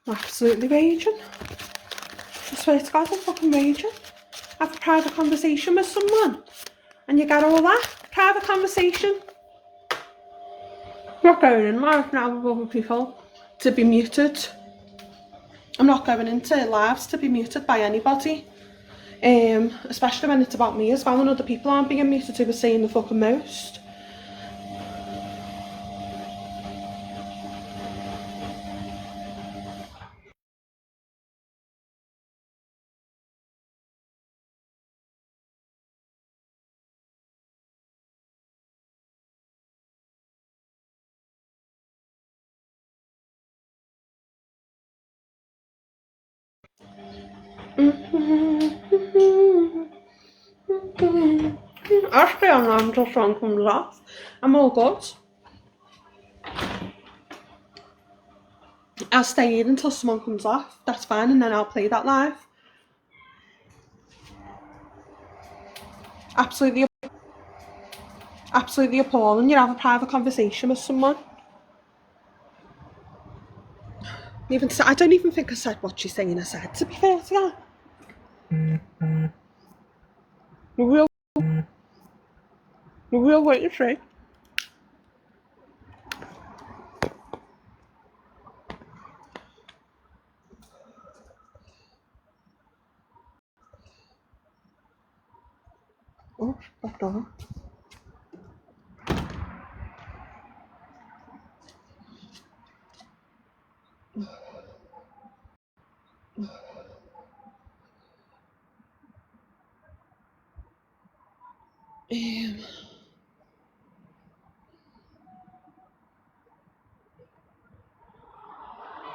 I'm absolutely raging. I swear to God, I'm fucking raging. Have a private conversation with someone and you get all that private conversation. I'm not going in live now with other people to be muted. I'm not going into lives to be muted by anybody. Especially when it's about me as well and other people aren't being muted who are saying the fucking most. I'll stay online until someone comes off. I'm all good. I'll stay in until someone comes off. That's fine, and then I'll play that live. Absolutely appalling. You have a private conversation with someone. I don't even think I said what she's saying I said, to be fair to that. We'll wait and see. Oh, that's done.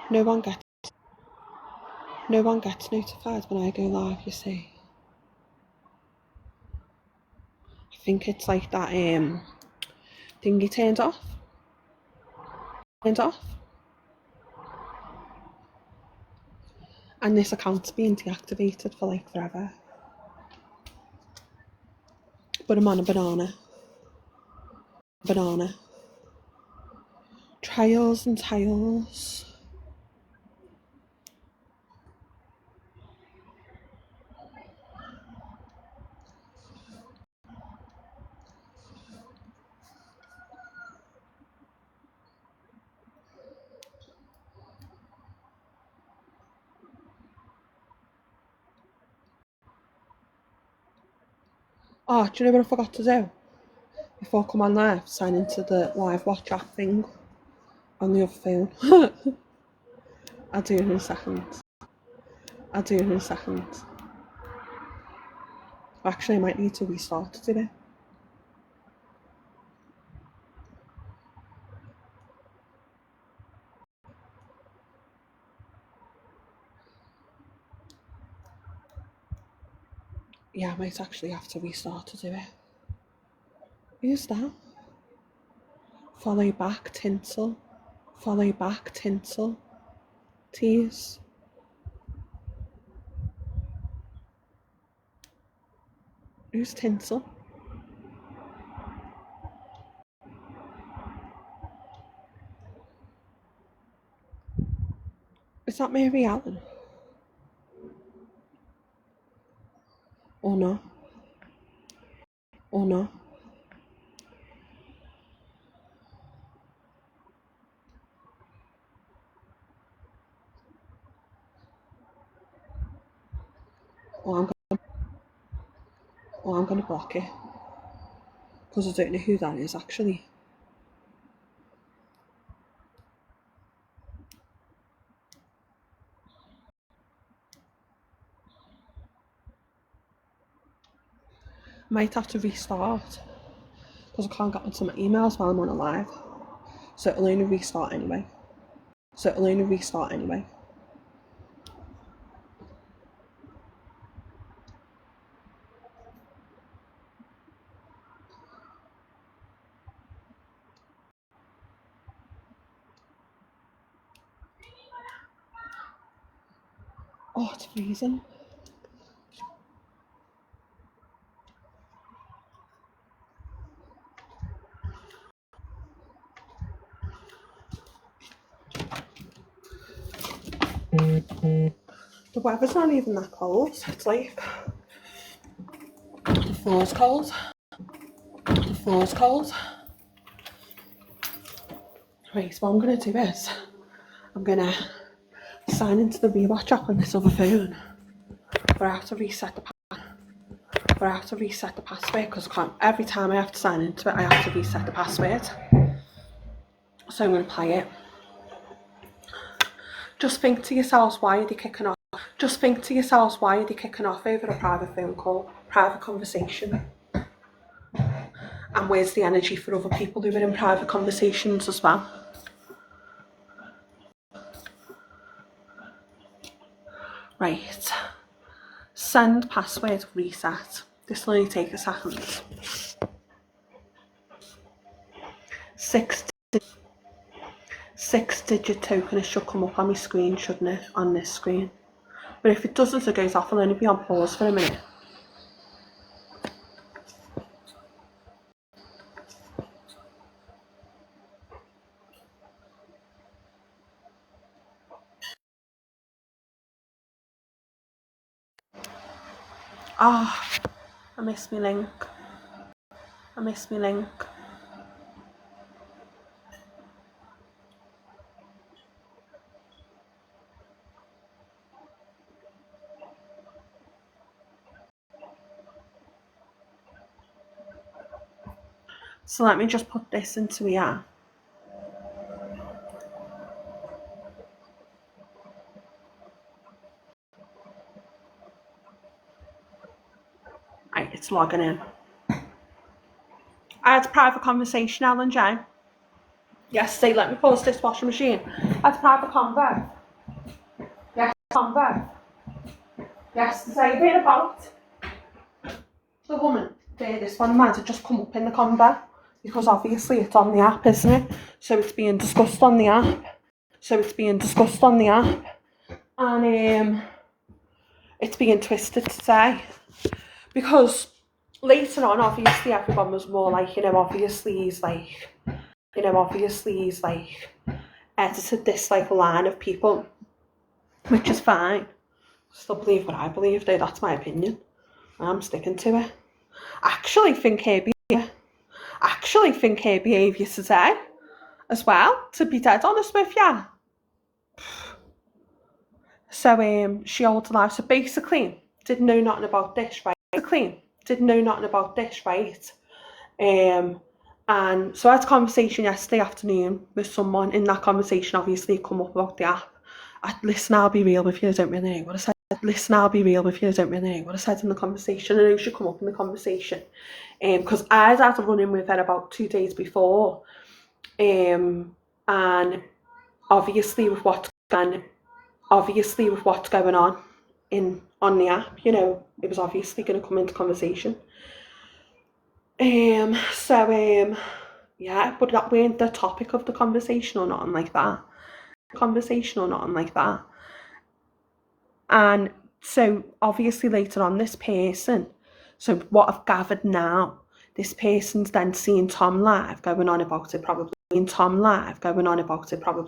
No one gets notified when I go live, you see. I think it's like that thingy turned off. And this account's been deactivated for like forever. But I'm on a banana. Trials and tiles. Oh, do you know what I forgot to do? Before I come on live, sign into the live watch app thing on the other phone. I'll do it in a second. Actually, I might need to restart to do it. Yeah, I might actually have to restart to do it. Who's that? Follow back, tinsel. Tease. Who's tinsel? Is that Mary Allen? Or no? Oh, I'm gonna block it. Because I don't know who that is actually. Might have to restart. Because I can't get onto my emails while I'm on a live. So it'll only restart anyway. Oh, it's freezing. The weather's not even that cold. It's like the floor's cold. The floor's cold. Right, so what I'm going to do is I'm going to sign into the rewatch app on this other phone. But I have to reset the password because every time I have to sign into it, I have to reset the password. So I'm going to play it. Just think to yourselves, why are they kicking off? Just think to yourselves, why are they kicking off over a private phone call, private conversation? And where's the energy for other people who are in private conversations as well? Right. Send password reset. This will only take a second. 6-digit token, it should come up on my screen, shouldn't it? On this screen. But if it doesn't, it goes off. I'll only be on pause for a minute. Ah, I missed my link. So let me just put this into here. Right, it's logging in. I had a private conversation, Alan J. Yesterday, let me pause this washing machine. I had a private convo. Yesterday, been about the woman. This one might have just come up in the convo because obviously it's on the app, isn't it? So it's being discussed on the app. And it's being twisted today because later on, obviously, everyone was more like, obviously he's edited this like line of people, which is fine. Still believe what I believe, though. That's my opinion. I'm sticking to it. I actually think her behaviour today, as well, to be dead honest with you. So she holds alive. So basically, didn't know nothing about this, right? And so I had a conversation yesterday afternoon with someone. In that conversation, obviously, it come up about the app. Listen, I'll be real with you, I don't really know what I said. I said in the conversation. I know she come up in the conversation. Because I had a run-in with her about 2 days before. And obviously with what's going on on the app, it was obviously going to come into conversation. Yeah, but that weren't the topic of the conversation or nothing like that. And so obviously later on, this person, so what I've gathered now, this person's then seen Tom live going on about it probably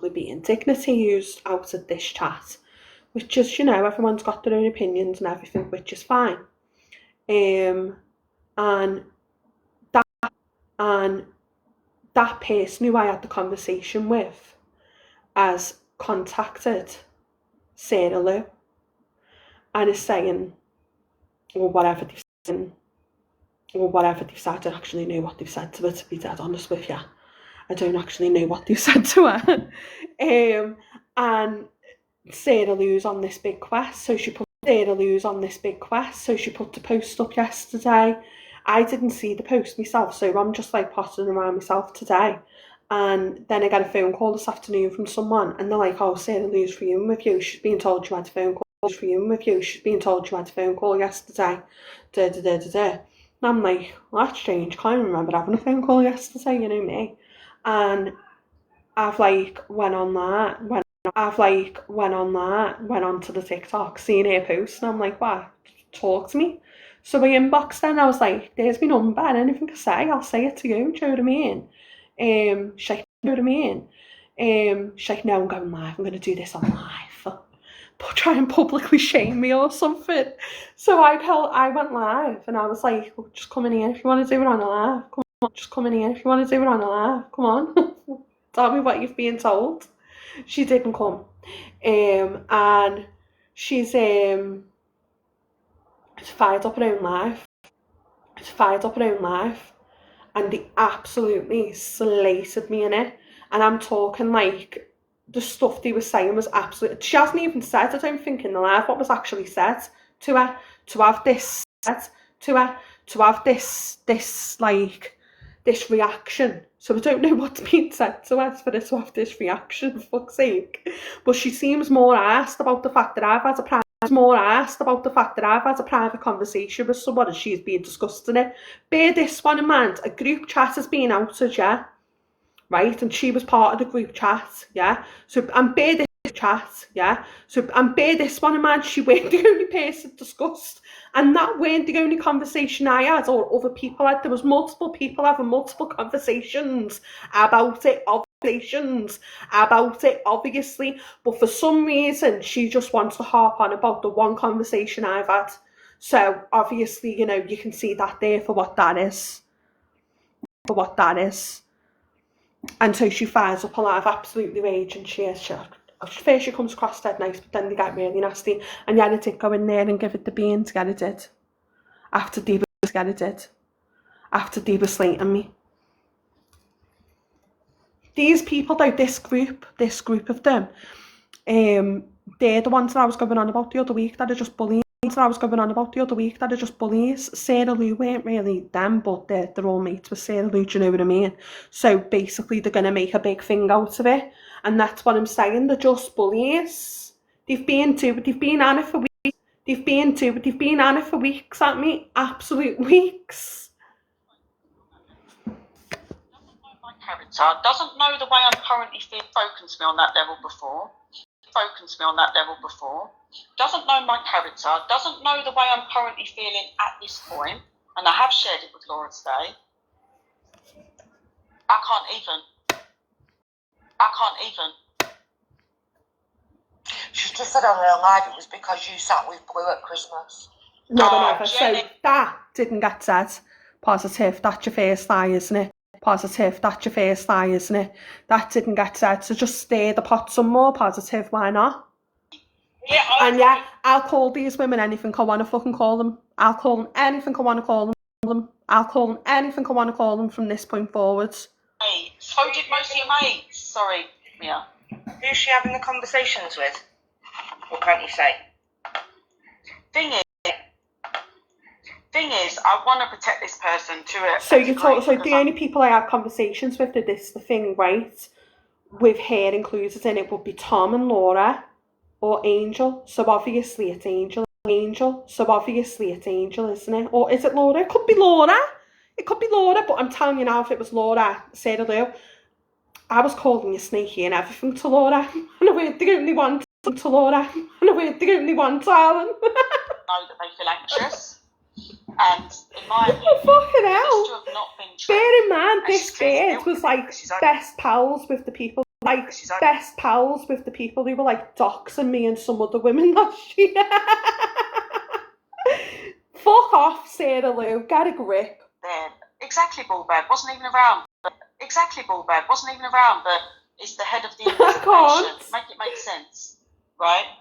being dignity used out of this chat, which is, everyone's got their own opinions and everything, which is fine. And that person who I had the conversation with has contacted Sarah Lou and is saying, or whatever they've said, I don't actually know what they've said to her, to be dead honest with you. I don't actually know what they've said to her. And Sarah Lou's on this big quest, so she put the post up yesterday. I didn't see the post myself, so I'm just like pottering around myself today. And then I got a phone call this afternoon from someone, and they're like, "Oh, Sarah Lou's reunion with you. She's been told you had a phone call. Yesterday." And I'm like, well, that's strange. Can't remember having a phone call yesterday. You know me. And I've went on to the TikTok, seen her post, and I'm like, "What? Talk to me." So I inboxed then. I was like, "There's my number. Anything to say, I'll say it to you." Do you know what I mean? She's like, "No, I'm going live. I'm going to do this on live." try and publicly shame me or something. So I went live and I was like, oh, just come in here if you want to do it on the live. Come on, just come in here if you want to do it on the live. Come on, tell me what you've been told. She didn't come, and she's fired up her own life. She's fired up her own life, and they absolutely slated me in it. And I'm talking like the stuff they were saying was absolute. She hasn't even said, I don't think, in the live what was actually said to her. To have this said to her, to have this like this reaction. So I don't know what's being said to her for her to have this reaction, for fuck's sake. But she seems more asked about the fact that I've had a private conversation with someone and she's been discussing it. Bear this one in mind, a group chat has been outed, yeah? Right? And she was part of the group chat, yeah? So, and bear this chat, yeah? So, and bear this one in mind, she weren't the only person discussed. And that weren't the only conversation I had or other people had. There was multiple people having multiple conversations about it, obviously. But for some reason, she just wants to harp on about the one conversation I've had. So, obviously, you know, you can see that there for what that is. And so she fires up a lot of absolutely rage, and first she comes across dead nice, but then they get really nasty. And yeah, I did go in there and give it the beans, get it did. After they were slating me. These people though, this group of them, they're the ones that I was going on about the other week that are just bullying. Sarah Lou weren't really them, but they're all mates with Sarah Lou, do you know what I mean? So basically they're going to make a big thing out of it. And that's what I'm saying, they're just bullies. They've been on it for weeks at me, absolute weeks. My character doesn't know the way I'm currently feeling, spoken to me on that level before. Doesn't know my character, doesn't know the way I'm currently feeling at this point, and I have shared it with Laura today. I can't even. She's just said on her live it was because you sat with Blue at Christmas. No, so that didn't get said. Positive, that's your first lie, isn't it? That didn't get said, so just stir the pot some more. Positive, why not? Yeah, and yeah, I'll call these women anything I want to fucking call them. I'll call them anything I want to call them from this point forwards. Hey, so did most of your mates. Sorry, Mia. Who's she having the conversations with? What can't you say? Thing is, I want to protect this person to it. So the only people I have conversations with, the thing, right? With her included in it would be Tom and Laura. Or Angel, so obviously it's Angel, isn't it? Or is it Laura? It could be Laura, but I'm telling you now, if it was Laura, Sarah Lou, I was calling you snaky and everything to Laura, and I weren't the only one darling. Know that they feel anxious, and in my opinion, fucking hell. to have not been true. Bear in mind, this bitch was like best pals with the people. Who were like doxing me and some other women last year. Fuck off, Sarah Lou. Get a grip. Exactly, Ballbag wasn't even around. But it's the head of the investigation. Make it make sense, right?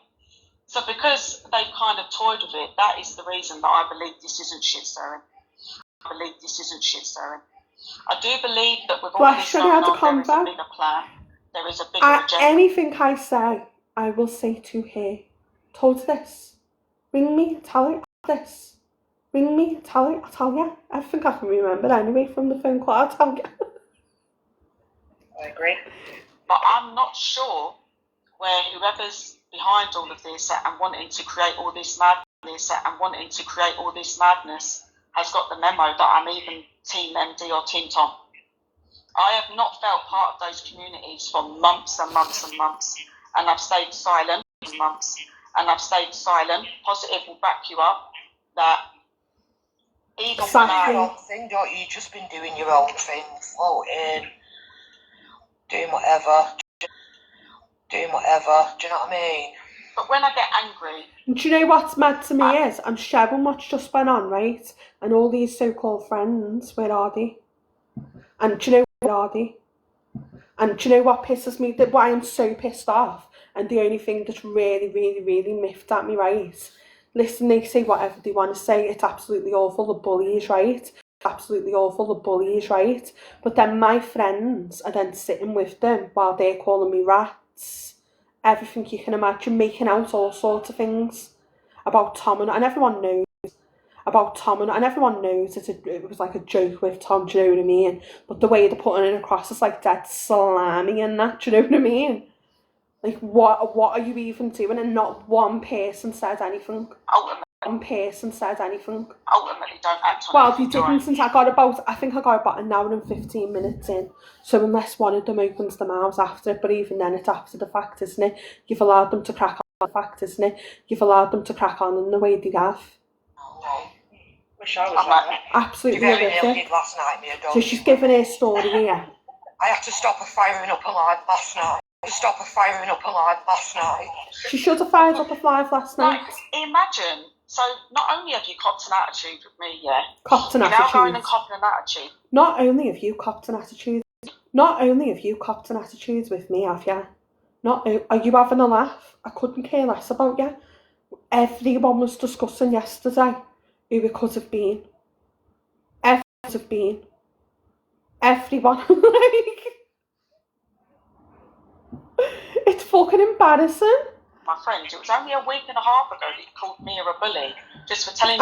So because they've kind of toyed with it, that is the reason that I believe this isn't shit stirring. I do believe that with all this going on, there is a bigger plan. There is a bigger agenda. Anything I say, I will say to her. Told this. Ring me, tell her this. I'll tell you. Everything I can remember anyway from the phone call, I'll tell you. I agree. But I'm not sure where whoever's behind all of this and wanting to create all this madness has got the memo that I'm even Team MD or Team Tom. I have not felt part of those communities for months and months, and I've stayed silent for months, Positive will back you up that even when you've just been doing your own thing, floating, doing whatever. Do you know what I mean? But when I get angry... And do you know what's mad to me is, I'm sharing what's just went on, right? And all these so-called friends, where are they? And do you know where are they? And do you know what pisses me? Why I'm so pissed off? And the only thing that's really, really, really miffed at me, right? Listen, they say whatever they want to say. It's absolutely awful, the bullies, right? Absolutely awful, the bullies, right? But then my friends are then sitting with them while they're calling me rats. Everything you can imagine, making out all sorts of things about Tom and everyone knows about Tom and everyone knows it was like a joke with Tom, do you know what I mean? But the way they're putting it across is like dead slimy and that, do you know what I mean? Like, what are you even doing? And not one person said anything. One person said anything. Ultimately, don't act on well, it. they didn't, since I think I got about an hour and 15 minutes in. So unless one of them opens their mouths after it, but even then it's after the fact, isn't it? You've allowed them to crack on the fact, isn't it? You've allowed them to crack on in the way they have. Oh, wish I was there. Absolutely horrific. Last night, me so she's given her story here. I had to stop her firing up alive last night. She should have fired up alive last night. Like, imagine. So not only have you copped an attitude with me, yeah. Copped an attitude. Now going and copping an attitude. Not only have you copped an attitude. Not only have you copped an attitude with me, have you? Are you having a laugh? I couldn't care less about you. Everyone was discussing yesterday who it could have been. Everyone. It's fucking embarrassing. My friend, it was only a week and a half ago that you called Mia a bully. Just for telling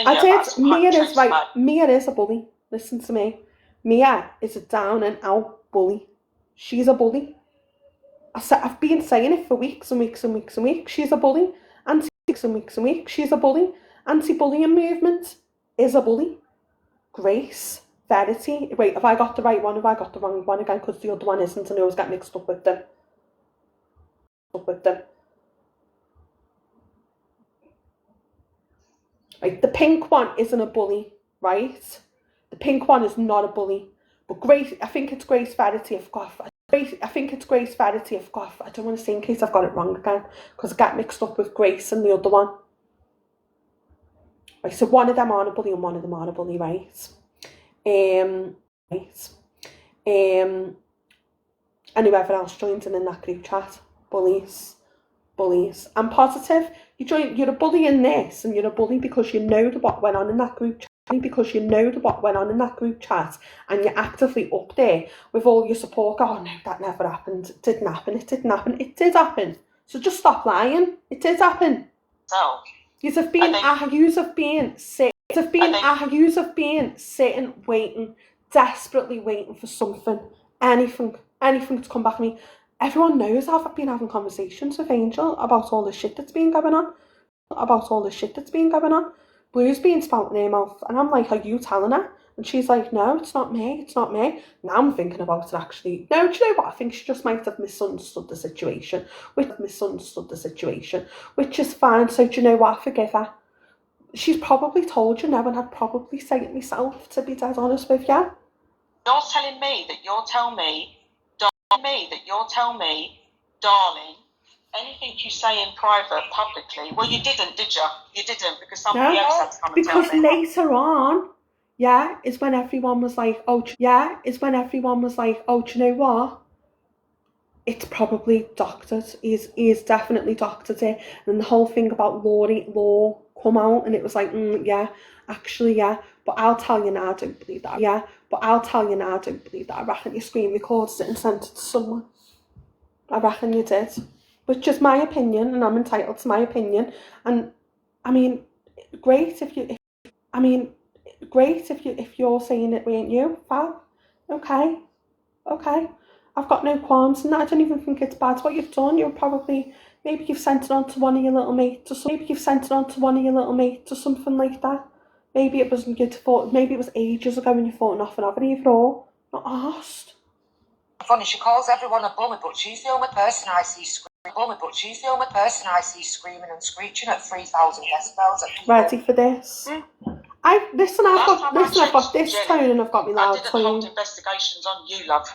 I did. Mia is right. Mia is a bully. Listen to me. Mia is a down and out bully. She's a bully. I've been saying it for weeks and weeks and weeks and weeks. She's a bully. She's a bully. Anti-bullying movement is a bully. Grace, Verity. Wait, have I got the right one? Have I got the wrong one again? Because the other one isn't, and I always get mixed up with them. Right, the pink one isn't a bully, right? The pink one is not a bully. But Grace, I think it's Grace Verity. I think it's Grace Verity. I don't want to say in case I've got it wrong again, because I get mixed up with Grace and the other one. Right, so one of them aren't a bully and one of them aren't a bully, right? And whoever else joins in that group chat, bullies. I'm positive you're a bully in this, and you're a bully because you know what went on in that group chat. And you're actively up there with all your support. Oh no, that never happened. It didn't happen. It did happen. So just stop lying. It did happen. So You've been sitting, waiting, desperately waiting for something, anything to come back to me. Everyone knows I've been having conversations with Angel about all the shit that's been going on. Blue's been spouting her mouth, and I'm like, are you telling her? And she's like, no, it's not me. Now I'm thinking about it actually. No, do you know what? I think she just might have misunderstood the situation, which is fine. So do you know what? I forgive her. She's probably told you now, and I'd probably say it myself, to be dead honest with you. You're telling me that you'll tell me, darling, anything you say in private, publicly. Well, you didn't, did you? You didn't, because somebody else had to come and tell me. Because later on, is when everyone was like, oh, do you know what? It's probably doctored. He's definitely doctored it. And the whole thing about law come out, and it was like, actually. But I'll tell you now, I don't believe that. I reckon you screen recorded it and sent it to someone. I reckon you did. Which is my opinion, and I'm entitled to my opinion. And I mean, great if you're saying it weren't you, fab. Okay. I've got no qualms in that. I don't even think it's bad what you've done. Maybe you've sent it on to one of your little mates or something like that. Maybe it was ages ago when you thought nothing of it either all. Not asked. Funny, she calls everyone a bully, but she's the only person I see screaming and screeching at 3,000 decibels. Ready for this? I've got this tone, and I've got my loud tone. Investigations on you, love.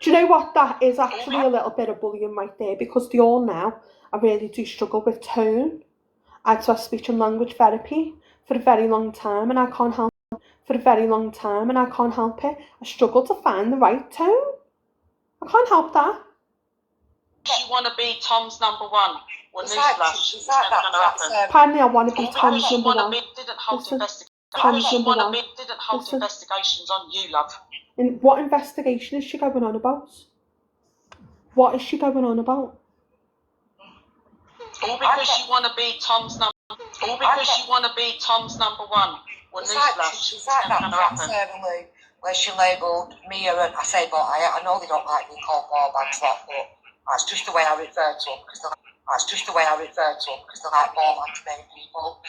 Do you know what? That is actually a little bit of bullying right there, because they all know I really do struggle with tone. I had to have speech and language therapy for a very long time, and I can't help it. I struggle to find the right tone. I can't help that. You want to be Tom's number one. Well, Is that that? Apparently I want to be All Tom's because you number want to one. be didn't hold Listen, investigations. Tom's number one. Didn't hold Listen. investigations on you, love. And what investigation is she going on about? What is she going on about? All because you want to be Tom's number. All because you want to be Tom's number one. Well, Is that Sarah where she labelled me and I say, but I know they don't like being called ball bags, but that's just the way I refer to them because they're like ball bags, main people.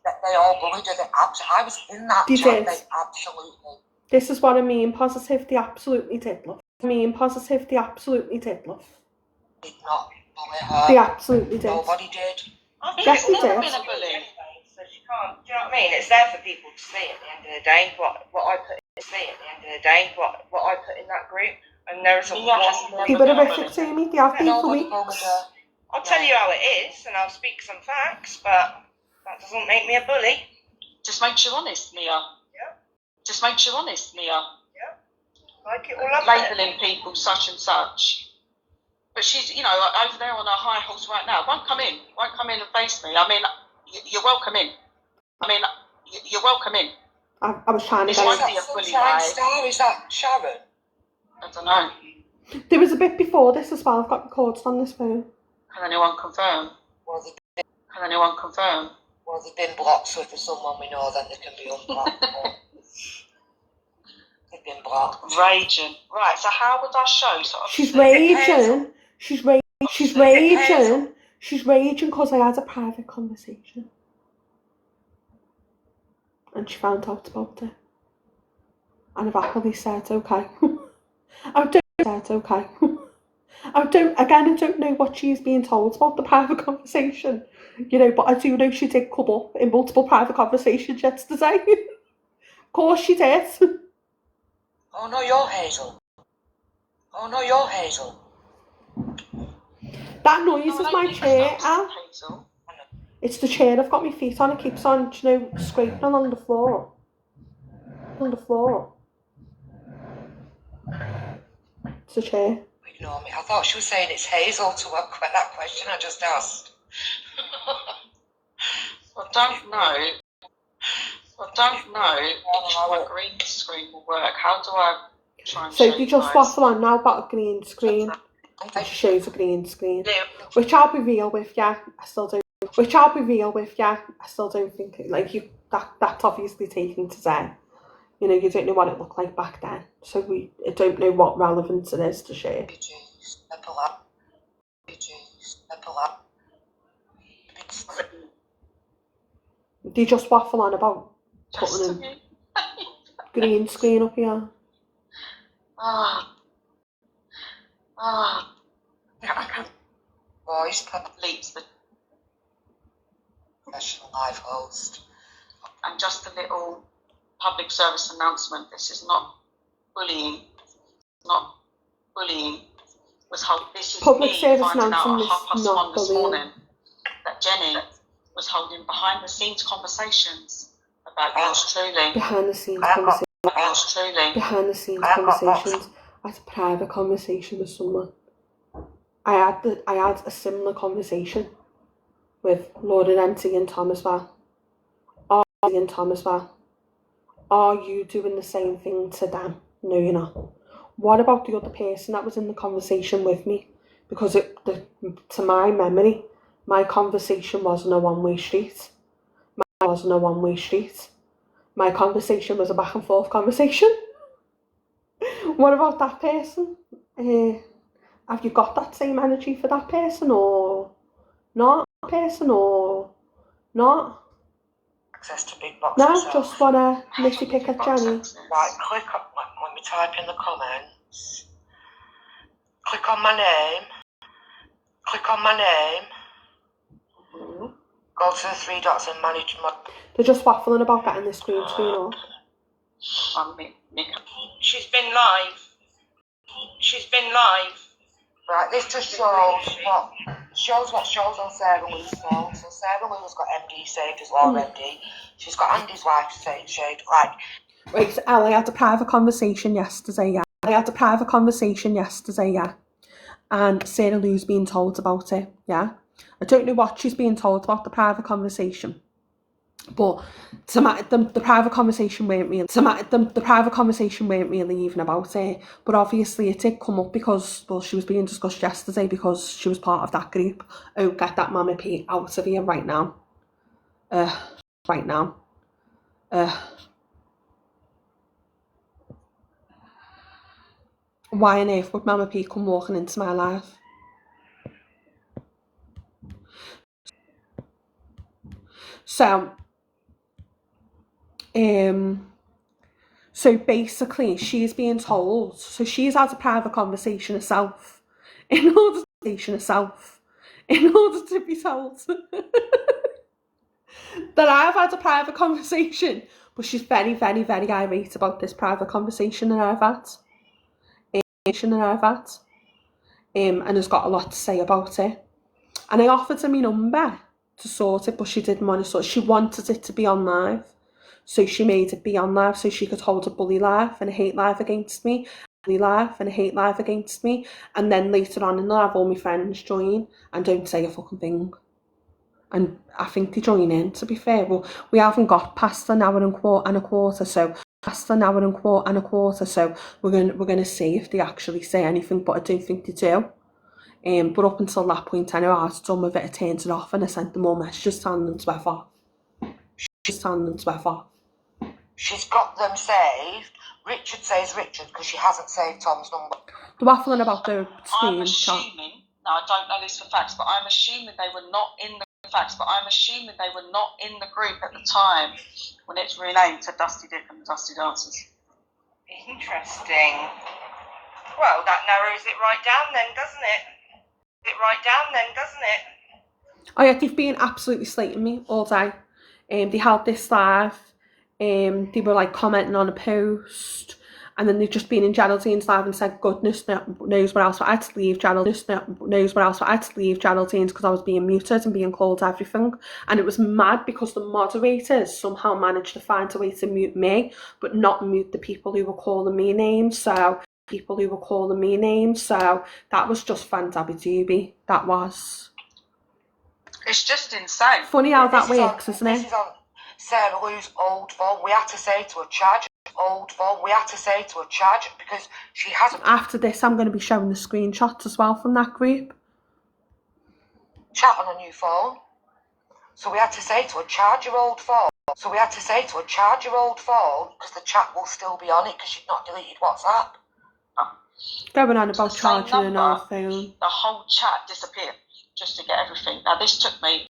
They all bullied her. I was in that chat. They absolutely. This is what I mean. Positive. They absolutely did, love. They absolutely did, love. Did not bully her. They absolutely did. Nobody did. Yes, they did. Been a bully. So she can't. Do you know what I mean? It's there for people to see at the end of the day. What I put what I put in that group, and there's a one. People are horrific to me. They have been for weeks. I'll tell you how it is, and I'll speak some facts, but that doesn't make me a bully. Just makes you honest, Mia. Yeah. Just makes you honest, Mia. Yeah. Like it or love Labelling people such and such. But she's, you know, over there on her high horse right now. Won't come in and face me. I mean, you're welcome in. You're welcome in. I was trying to This get won't it. be a bully Sunshine ride. Star, is that Sharon? I don't know. There was a bit before this as well. I've got recorded on this phone. Can anyone confirm? Well, they've been blocked, so if there's someone we know, then they can be unblocked. They've been blocked. Raging. Right, so how would I show? So She's raging. She's raging because I had a private conversation. And she found out about it. And I've happily said, okay. I don't know what she's being told about the private conversation, you know, but I do know she did come up in multiple private conversations yesterday. Of course she did. Oh no, you're Hazel. That noise is my chair, Al. It's the chair I've got my feet on. It keeps on, you know, scraping along the floor. It's a chair. Ignore me. I thought she was saying it's Hazel to that question I just asked. I don't know if my green screen will work. How do I try and So show you just guys? waffle on now about a green screen. She shows a green screen. Which I'll be real with, yeah. I still don't think like you that's obviously taken today. You know, you don't know what it looked like back then. So I don't know what relevance it is to share. Do you just waffle on about putting a green screen up here? Voice Leaps the professional live host. and just a little public service announcement. This is not bullying. This is Public me service finding out announcement at is 1:30 not this bullying. morning that Jenny was holding behind the scenes conversations about yours truly. Behind the scenes Yours conversations. I had a private conversation with someone. I had a similar conversation with Lauren Empty and Tom as well. Are you doing the same thing to them? No, you're not. What about the other person that was in the conversation with me? Because to my memory, my conversation wasn't a one-way street. My conversation was a back and forth conversation. What about that person? Have you got that same energy for that person or not? Access to big box. No, just want to nitty pick at Jenny. Right, let me type in the comments. Click on my name. Go to the three dots and manage my... They're just waffling about getting this green screen up. She's been live She's been live. Right, this just shows what shows on Sarah Lou's phone. So Sarah Lou has got MD saved as well already. She's got Andy's wife saved. Like, right, so I had a private conversation yesterday, yeah. And Sarah Lou's being told about it, yeah. I don't know what she's being told about the private conversation, but the private conversation weren't really even about it. But obviously it did come up because, well, she was being discussed yesterday because she was part of that group. Oh, get that Mama P out of here right now. Why on earth would Mama P come walking into my life? So basically she's being told, so she's had a private conversation herself in order to be told that I've had a private conversation, but she's very, very, very irate about this private conversation that I've had. And has got a lot to say about it. And I offered her my number to sort it, but she didn't want to sort it. She wanted it to be on live. So she made it be on live so she could hold a bully live and a hate live against me. And then later on in the live, all my friends join and don't say a fucking thing. And I think they join in, to be fair. Well, we haven't got past an hour and a quarter, so we're gonna see if they actually say anything, but I don't think they do. But up until that point, I know I was done with it. I turned it off and I sent them all messages telling them to F off. she's got them saved. Richard says Richard because she hasn't saved Tom's number. The waffling about the screen. I'm assuming, now I don't know this for facts, but I'm assuming they were not in the group at the time when it's renamed to Dusty Dip and the Dusty Dancers. Interesting. Well, that narrows it right down then, doesn't it? Oh yeah, they've been absolutely slating me all day. They held this live. They were like commenting on a post, and then they've just been in Geraldine's live and said, goodness knows what else I had to leave Geraldine's because I was being muted and being called everything. And it was mad because the moderators somehow managed to find a way to mute me, but not mute the people who were calling me names. So that was just fan-dabby-dooby. That was. It's just insane. Funny how that works, isn't it? This is on Sarah Lou's old phone. We had to say to her, charge because she hasn't. After this, I'm going to be showing the screenshots as well from that group. Chat on a new phone. So we had to say to her, charge your old phone. Because the chat will still be on it because she'd not deleted WhatsApp. Going on about charging an old phone. The whole chat disappeared just to get everything. Now this took me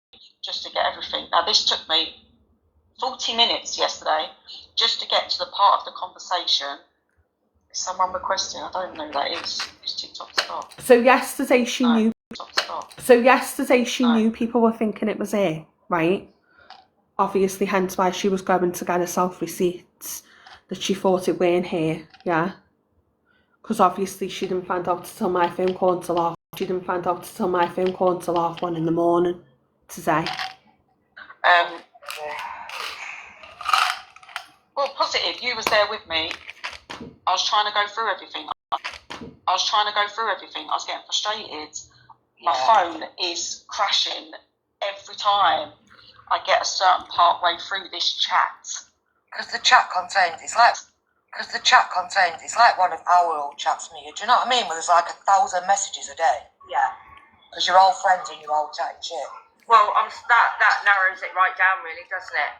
40 minutes yesterday just to get to the part of the conversation. Someone requesting, I don't know who that is. It's TikTok stop. So yesterday she knew people were thinking it was her, right? Obviously, hence why she was going to get herself receipts that she thought it weren't her, yeah? Because obviously she didn't find out until my phone call until half 1 in the morning today. Well, positive, you was there with me. I was trying to go through everything. I was getting frustrated. My phone is crashing every time I get a certain part way through this chat. Because the chat contains, it's like one of our old chats, Mia. Do you know what I mean? Where there's like 1,000 messages a day. Yeah. Because you're all friends and you're all chatting shit. Well, that narrows it right down, really, doesn't it?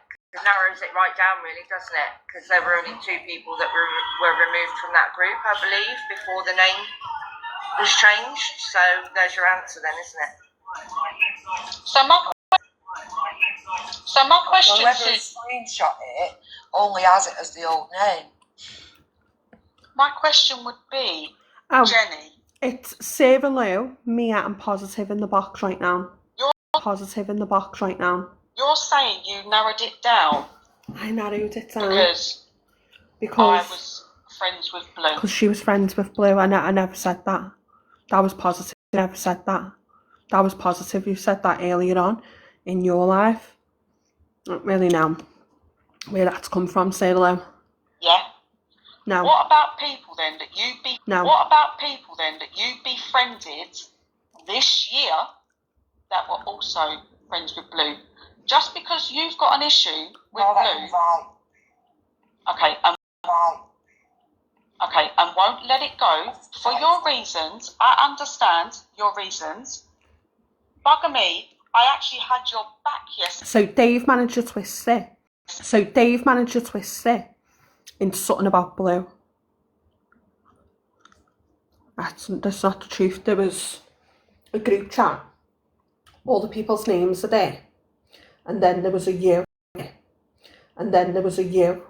Because there were only 2 people that were removed from that group, I believe, before the name was changed. So there's your answer then, isn't it? So my question Whoever is, screenshot it only has it as the old name. my question would be, Jenny. It's Sarah Lou, Mia, and Positive in the box right now. You're saying you narrowed it down? I narrowed it down Because I was friends with Blue. Because she was friends with Blue. I never said that. That was positive. I never said that. That was positive. You said that earlier on in your life. I don't really know where that's come from, Sarah. Yeah. No. What about people then that you No. What about people then that you befriended this year that were also friends with Blue? Just because you've got an issue with Blue, okay, and won't let it go for your reasons. I understand your reasons. Bugger me, I actually had your back yesterday. So Dave managed to twist it into something about Blue. That's not the truth. There was a group chat. All the people's names are there. And then there was a you. And then there was a you.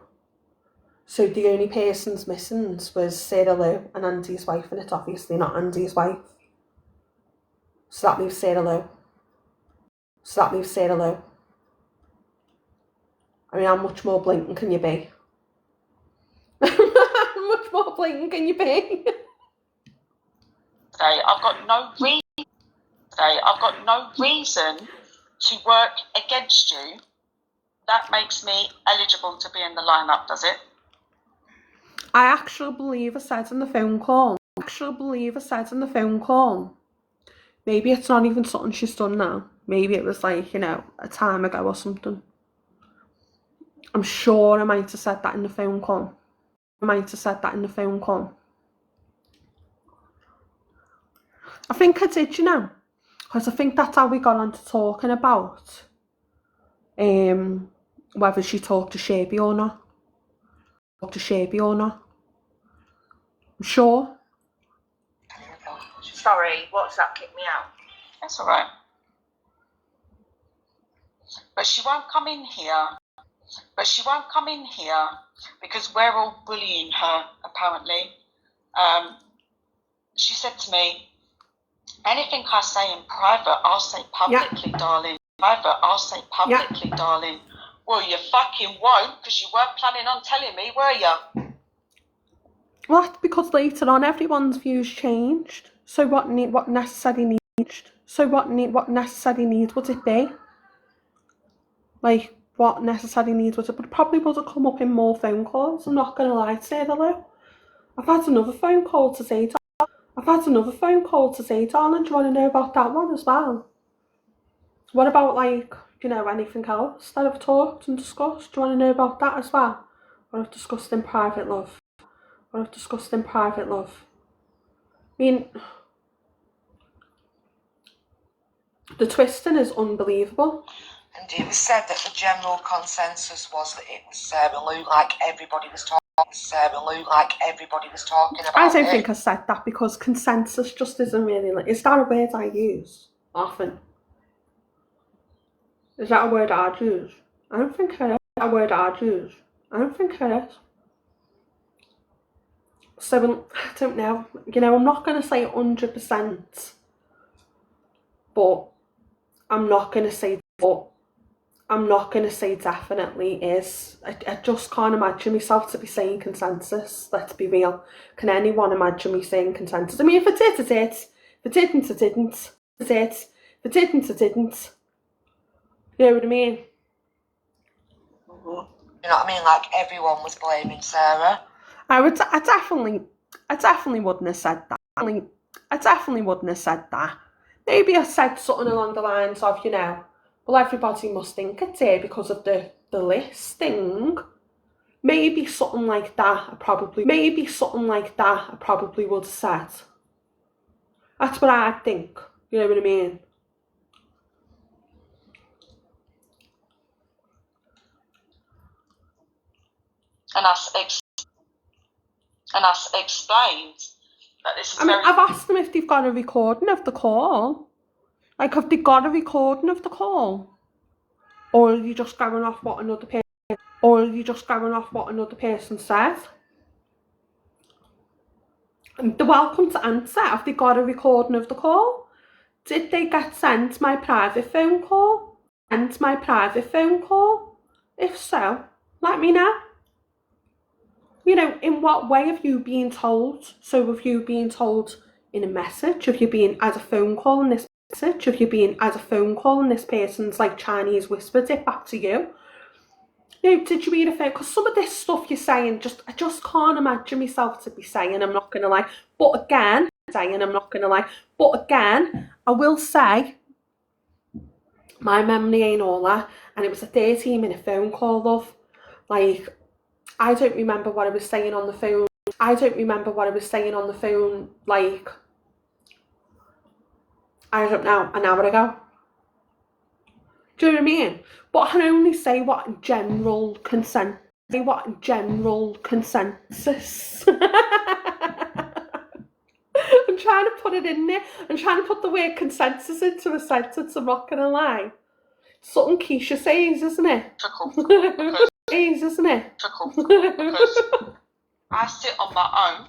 So the only persons missing was Sarah Lou and Andy's wife, and it's obviously not Andy's wife. So that leaves Sarah Lou. I mean, how much more blatant can you be? How much more blatant can you be? I've got no reason to work against you. That makes me eligible to be in the lineup, does it? I actually believe I said in the phone call. Maybe it's not even something she's done now. Maybe it was like, a time ago or something. I'm sure I might have said that in the phone call. I think I did, because I think that's how we got on to talking about whether she talked to Shabby or not. I'm sure. Sorry, WhatsApp kicked me out. That's all right. But she won't come in here. Because we're all bullying her, apparently. She said to me, anything I say in private, I'll say publicly, darling. Darling. Well, you fucking won't, because you weren't planning on telling me, were you? Well, that's because later on everyone's views changed. So what necessary needs would it be? Like, what necessary needs would it? But it probably would have come up in more phone calls. I'm not going to lie to Sarah Lou. I've had another phone call to say, darling, do you want to know about that one as well? What about, like, anything else that I've talked and discussed? Do you want to know about that as well? What I've discussed in private, love. I mean, the twisting is unbelievable. And it was said that the general consensus was that it was Sarah Lou, like everybody was talking. About I don't think I said that, because consensus just isn't really. Is that a word I use often? Is that a word I'd use? I don't think it is. So I don't know. I'm not going to say 100%, but I'm not going to say definitely is. I just can't imagine myself to be saying consensus. Let's be real. Can anyone imagine me saying consensus? I mean, if it did, it did. If it didn't, it didn't. If it didn't, it didn't. You know what I mean? You know what I mean? Like everyone was blaming Sarah. I definitely wouldn't have said that. Maybe I said something along the lines of, well, everybody must think it's here because of the listing. Maybe something like that. I probably would have said. That's what I think. You know what I mean? And I explained that this is I've asked them if they've got a recording of the call. Like, have they got a recording of the call? Or are you just going off what another person says? And they're welcome to answer. Have they got a recording of the call? Did they get sent my private phone call? If so, let me know. You know, in what way have you been told? So have you been told in a message? Have you been as a phone call in this message? Have you been as a phone call and this person's like Chinese whispered it back to you? You know, did you read a phone? Because some of this stuff you're saying, I just can't imagine myself to be saying, I'm not going to lie. But again, I will say, my memory ain't all that. And it was a 13-minute phone call, love. Like, I don't remember what I was saying on the phone. Like, I don't know, an hour ago. Do you know what I mean? But I can only say what general consensus. I'm trying to put it in there. I'm trying to put the word consensus into a sentence, I'm not going to lie. Something Keisha says, isn't it? Isn't it? Because I sit on my own,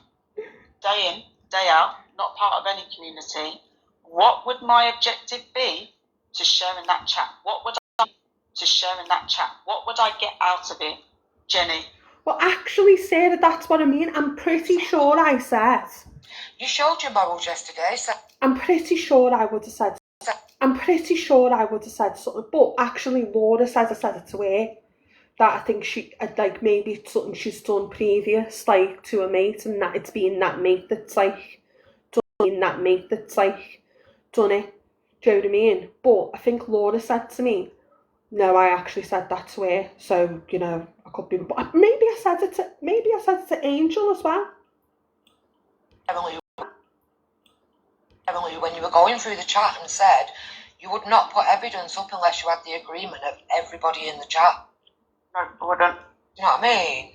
day in, day out, not part of any community. What would my objective be to sharing that chat? What would I get out of it, Jenny? Well, actually, Sarah, that's what I mean. I'm pretty sure I said. You showed your morals yesterday, so I'm pretty sure I would have said something. But actually, Laura says I said it to her. That I think she, like, maybe it's something she's done previous, like, to a mate, and that it's been that mate that's, like, done it. Do you know what I mean? But I think Laura said to me, no, I actually said that to her. So, you know, I could be, but maybe I said it to Angel as well. Emily, when you were going through the chat and said you would not put evidence up unless you had the agreement of everybody in the chat. No, I wouldn't. You know what I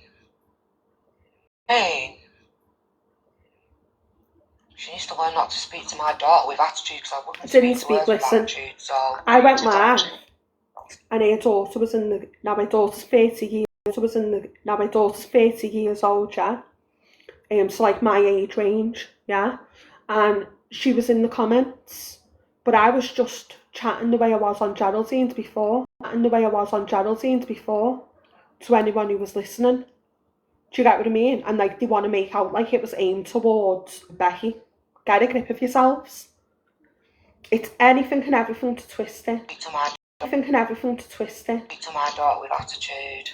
mean? She needs to learn not to speak to my daughter with attitude, because I wouldn't speak to her with attitude. So I went live, and her daughter was in the. Now my daughter's 30 years old, yeah. So like my age range, yeah. And she was in the comments, but I was just chatting the way I was on Geraldine's before. To anyone who was listening. Do you get what I mean? And like they want to make out like it was aimed towards Becky. Get a grip of yourselves. It's anything and everything to twist it. Speak to my daughter with attitude.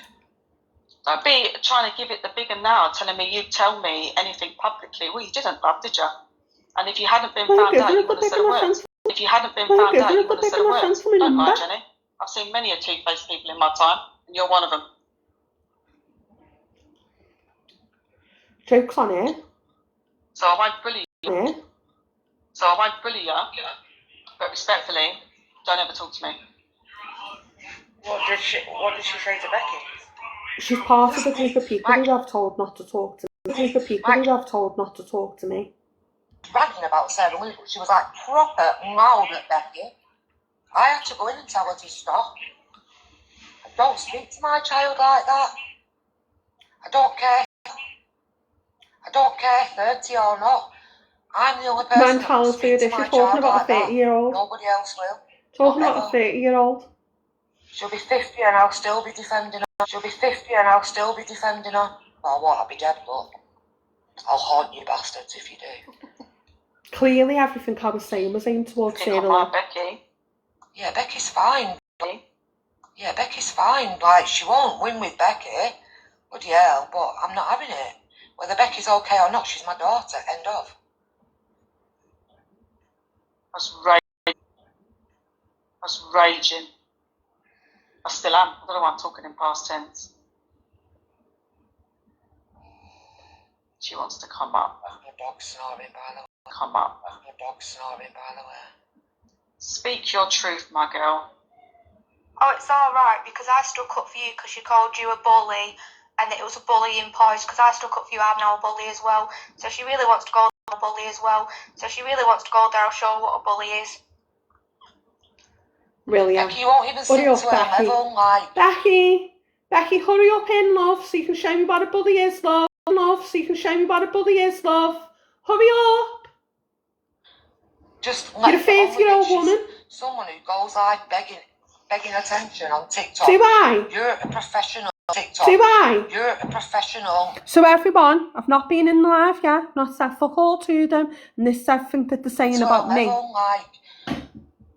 Don't be trying to give it the bigger now, telling me you'd tell me anything publicly. Well, you didn't, love, did you? And if you hadn't been found out, you wouldn't have said a word. Don't lie, Jenny. I've seen many a two-faced people in my time, and you're one of them. Joke's on her. So I won't bully you. But respectfully, don't ever talk to me. What did she say to Becky? She's part of a group of people who I've told not to talk to me. Ranting about Sarah Lou, she was like proper loud at Becky. I had to go in and tell her to stop. I don't speak to my child like that. I don't care 30 or not. I'm the only person that will speak to my child like that. Nobody else will. Talking about a 30-year-old. She'll be 50 and I'll still be defending her. Or what, I'll be dead, but I'll haunt you bastards if you do. Clearly everything I was saying was aimed towards Sarah. Becky. Yeah, Becky's fine. Like, she won't win with Becky. Bloody hell, but I'm not having it. Whether Becky's okay or not, she's my daughter. End of. That's raging. I still am. I don't know why I'm talking in past tense. She wants to come up. That's my dog snoring, by the way. Speak your truth, my girl. Oh, it's alright, because I stuck up for you because she called you a bully, and it was a bullying post, because I stuck up for you, I'm now a bully as well. So she really wants to go there, I'll show her what a bully is. Brilliant. Becky, you won't even sit to her level, like... Becky, hurry up in, love, so you can show me what a bully is, love. Hurry up. Just You're a 30-year-old woman. Someone who goes like begging attention on TikTok. Do I? You're a professional. TikTok. Do I? You're a professional. So everyone, I've not been in the live yet, not said fuck all to them, and this is everything that they're saying about me. Like,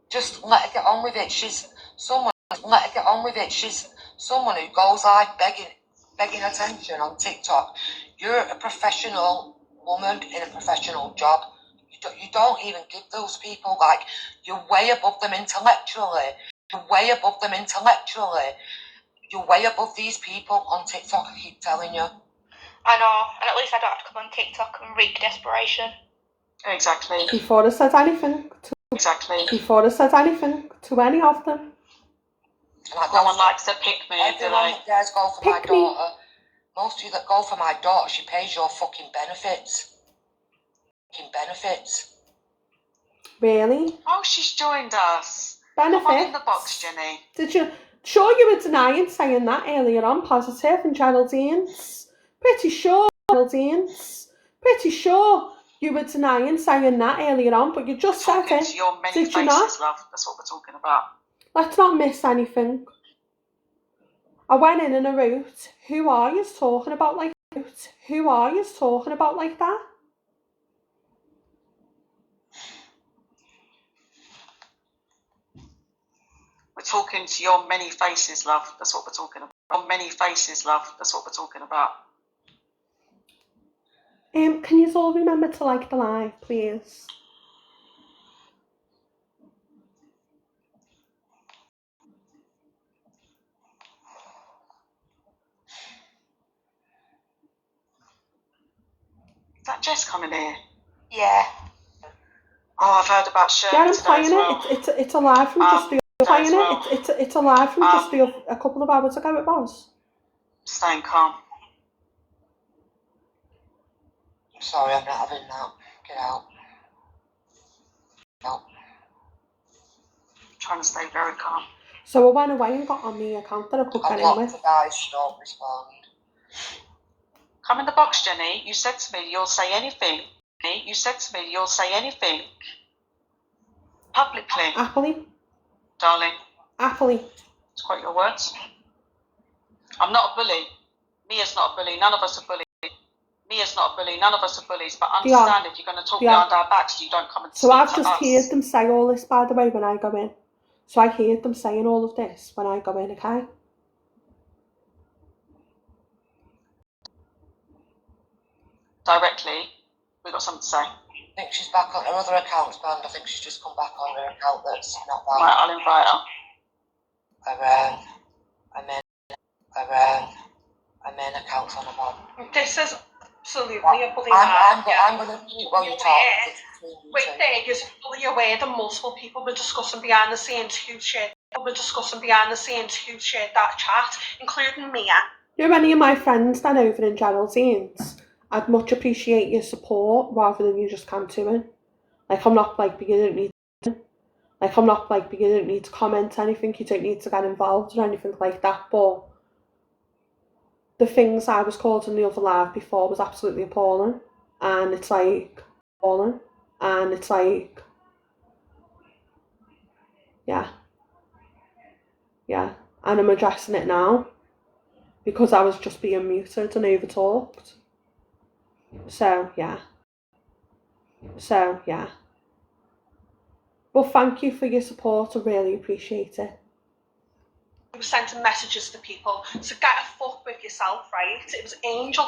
just let her get on with it. She's someone. Let her get on with it. She's someone who goes like begging attention on TikTok. You're a professional woman in a professional job. You don't even give those people, like, you're way above them intellectually. You're way above them intellectually. You're way above these people on TikTok, I keep telling you. I know, and at least I don't have to come on TikTok and wreak desperation. Exactly. Before I said anything to any of them. Like, no one likes to pick me, do everyone they? that dares go for my daughter, most of you that go for my daughter, she pays your fucking benefits. Really? Oh, she's joined us. Benefits? Come on in the box, Jenny. Did you? Sure you were denying saying that earlier on, positive, and Geraldine's. Pretty sure you were denying saying that earlier on, but you just said it. To your many Did faces, you not? love. That's what we're talking about. Let's not miss anything. I went in and I wrote, who are you talking about like that? Who are you talking about like that? We're talking to your many faces, love. That's what we're talking about. Your many faces, love. That's what we're talking about. Can you all remember to like the live, please? Is that Jess coming here? Yeah. Oh, I've heard about Shirley Yeah, I'm today playing as well. It's a live from just the playing well. It's a live from just a couple of hours ago. It was. Staying calm. Sorry, I'm not having that. Get out. No. Trying to stay very calm. So I went away and got on the account that I could I get in blocked with. the guys, don't respond. Come in the box, Jenny. You said to me you'll say anything. You said to me you'll say anything. Publicly. Happily. Darling. Happily. To quote your words. I'm not a bully. Mia's not a bully. None of us are bullies. Mia's not a bully. None of us are bullies. But understand if you're going to talk behind our backs, you don't come and speak So I've to just us. heard them say all this, by the way, when I go in. So I heard them saying all of this when I go in, okay? Directly, we've got something to say. I think she's back on her other account's banned. I think she's just come back on her account that's not banned. Right, I'll invite her. Her main account's on a ban. This is absolutely a bully. I'm going to mute while you talk. Wait there, you're fully aware that multiple people were discussing behind the scenes who shared that chat, including Mia. You know, any of my friends that over in Geraldine's, I'd much appreciate your support rather than you just cantooing. Like, I'm not like, you don't need to, you don't need to comment anything, you don't need to get involved or anything like that, but the things I was called in the other live before was absolutely appalling. And it's like, yeah. And I'm addressing it now because I was just being muted and over-talked. So, yeah. Well, thank you for your support. I really appreciate it. We were sending messages to people. So get a fuck with yourself, right? It was Angel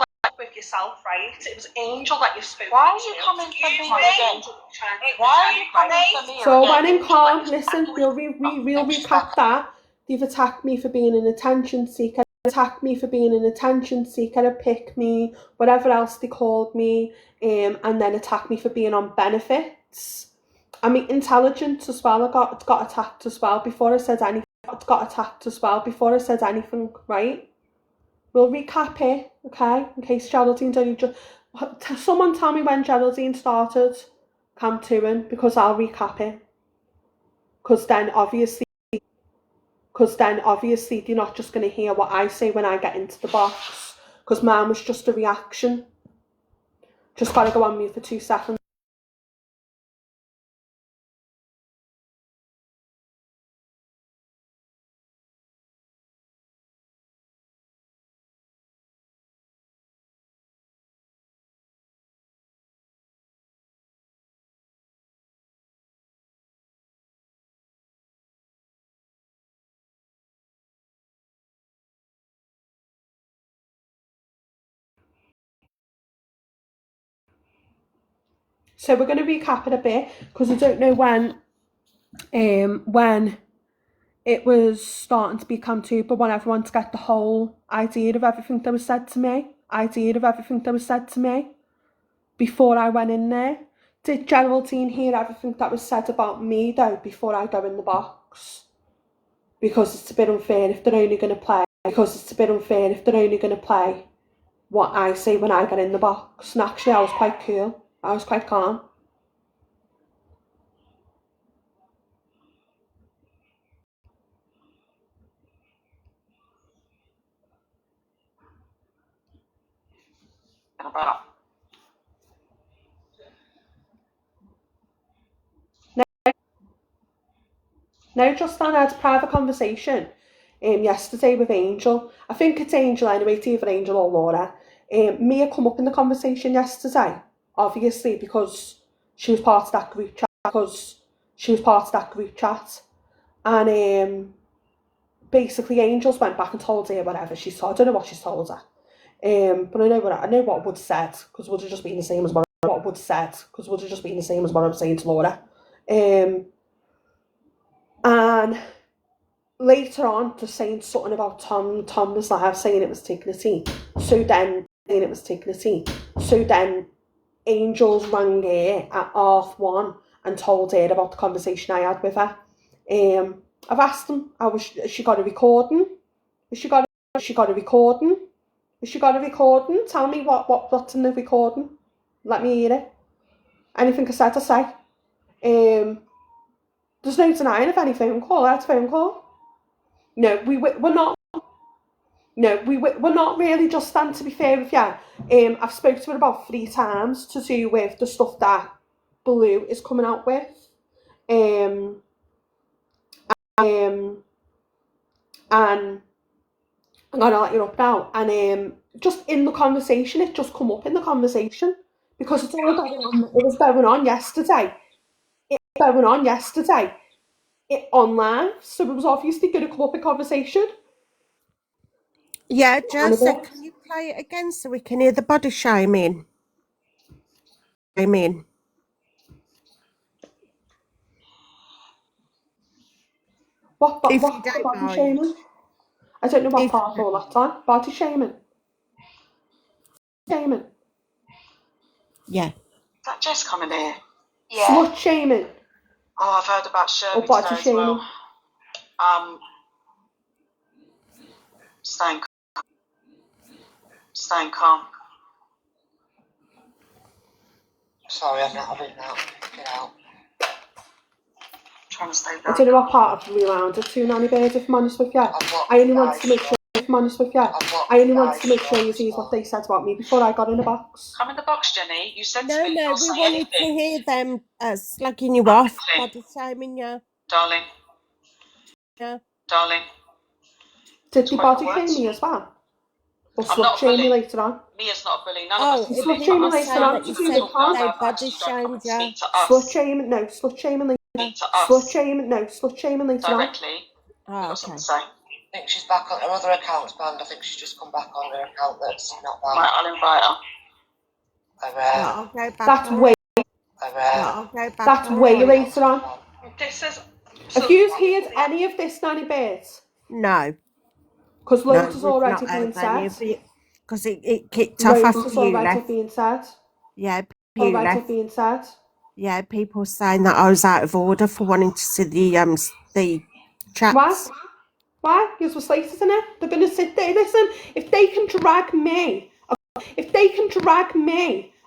that you spoke to. Why are you coming for me again? Why are you coming for me? So when in calm, listen, we'll recap that. They've attacked me for being an attention seeker, a pick me, whatever else they called me, and then attacked me for being on benefits. I mean, intelligence as well. I got attacked as well before I said anything. Right? We'll recap it, okay? In case Geraldine's only just... Someone tell me when Geraldine started cantooing, because I'll recap it. Because then obviously they're not just going to hear what I say when I get into the box. Because mine was just a reaction. Just got to go on mute for 2 seconds. So we're going to recap it a bit because I don't know when it was starting to become too, but want everyone to get the whole idea of everything that was said to me. Before I went in there. Did Geraldine hear everything that was said about me though before I go in the box? Because it's a bit unfair if they're only going to play. What I say when I get in the box. And actually, I was quite cool. I was quite calm. No, just then I had a private conversation yesterday with Angel. I think it's Angel anyway, it's either Angel or Laura. Mia come up in the conversation yesterday, obviously, because she was part of that group chat. And basically Angels went back and told her whatever she saw. I don't know what she told her. But I know what Wood said, because Wood have just been the same as what I'm saying to Laura. And later on, just saying something about Tom. Tom was live saying it was taking a tea. So then Angels rang her at 1:30 and told her about the conversation I had with her. I've asked them, has she got a recording? Tell me what's in the recording. Let me hear it. Anything I said, I say. There's no denying of any phone call. I had a phone call. No, we're not. No, we're not really just then, to be fair with you. I've spoken to her about 3 times to do with the stuff that Blue is coming out with. And I'm gonna let you up now. And just in the conversation, it just come up in the conversation because it's all going on. It was going on yesterday. Online, so it was obviously going to come up in conversation. Yeah, Joseph, can you play it again so we can hear the body shaming? What If you the don't body mind. shaming? I don't know what If part all that on. Body shaming. Yeah. Is that Jess coming here? Yeah. Slut shaming. Oh, I've heard about Shirley Or body today as shaming. well. Staying calm. Sorry, I'm not having that. Get out. Trying to stay I very don't know what calm. part of the rewound to Nanny Bird, if I'm honest with you. I only wanted to make sure you see what they said about me before I got in the box. Come in the box, Jenny. You said to me No, you'll we say wanted anything. to hear them slugging you off, body shaming you. Darling. Yeah. Darling. Did they body shame me as well? Or slut shame me later on? Mia's not a bully. None of us are Slut shaming later on. You said they body shamed you. Slut shaming later. Slut shaming later on. Directly. Oh, okay. I think she's back on her other account's banned. I think she's just come back on her account that's not banned. Right, I'll invite her. I'll go back. That's way later on. This is. Have you heard any of this, Nanny Bird? No. Because loads has already been said. Because it kicked off after you left. Yeah, Yeah, people saying that I was out of order for wanting to see the chats. Why? Because we're slated in it. They're going to sit there. Listen, if they can drag me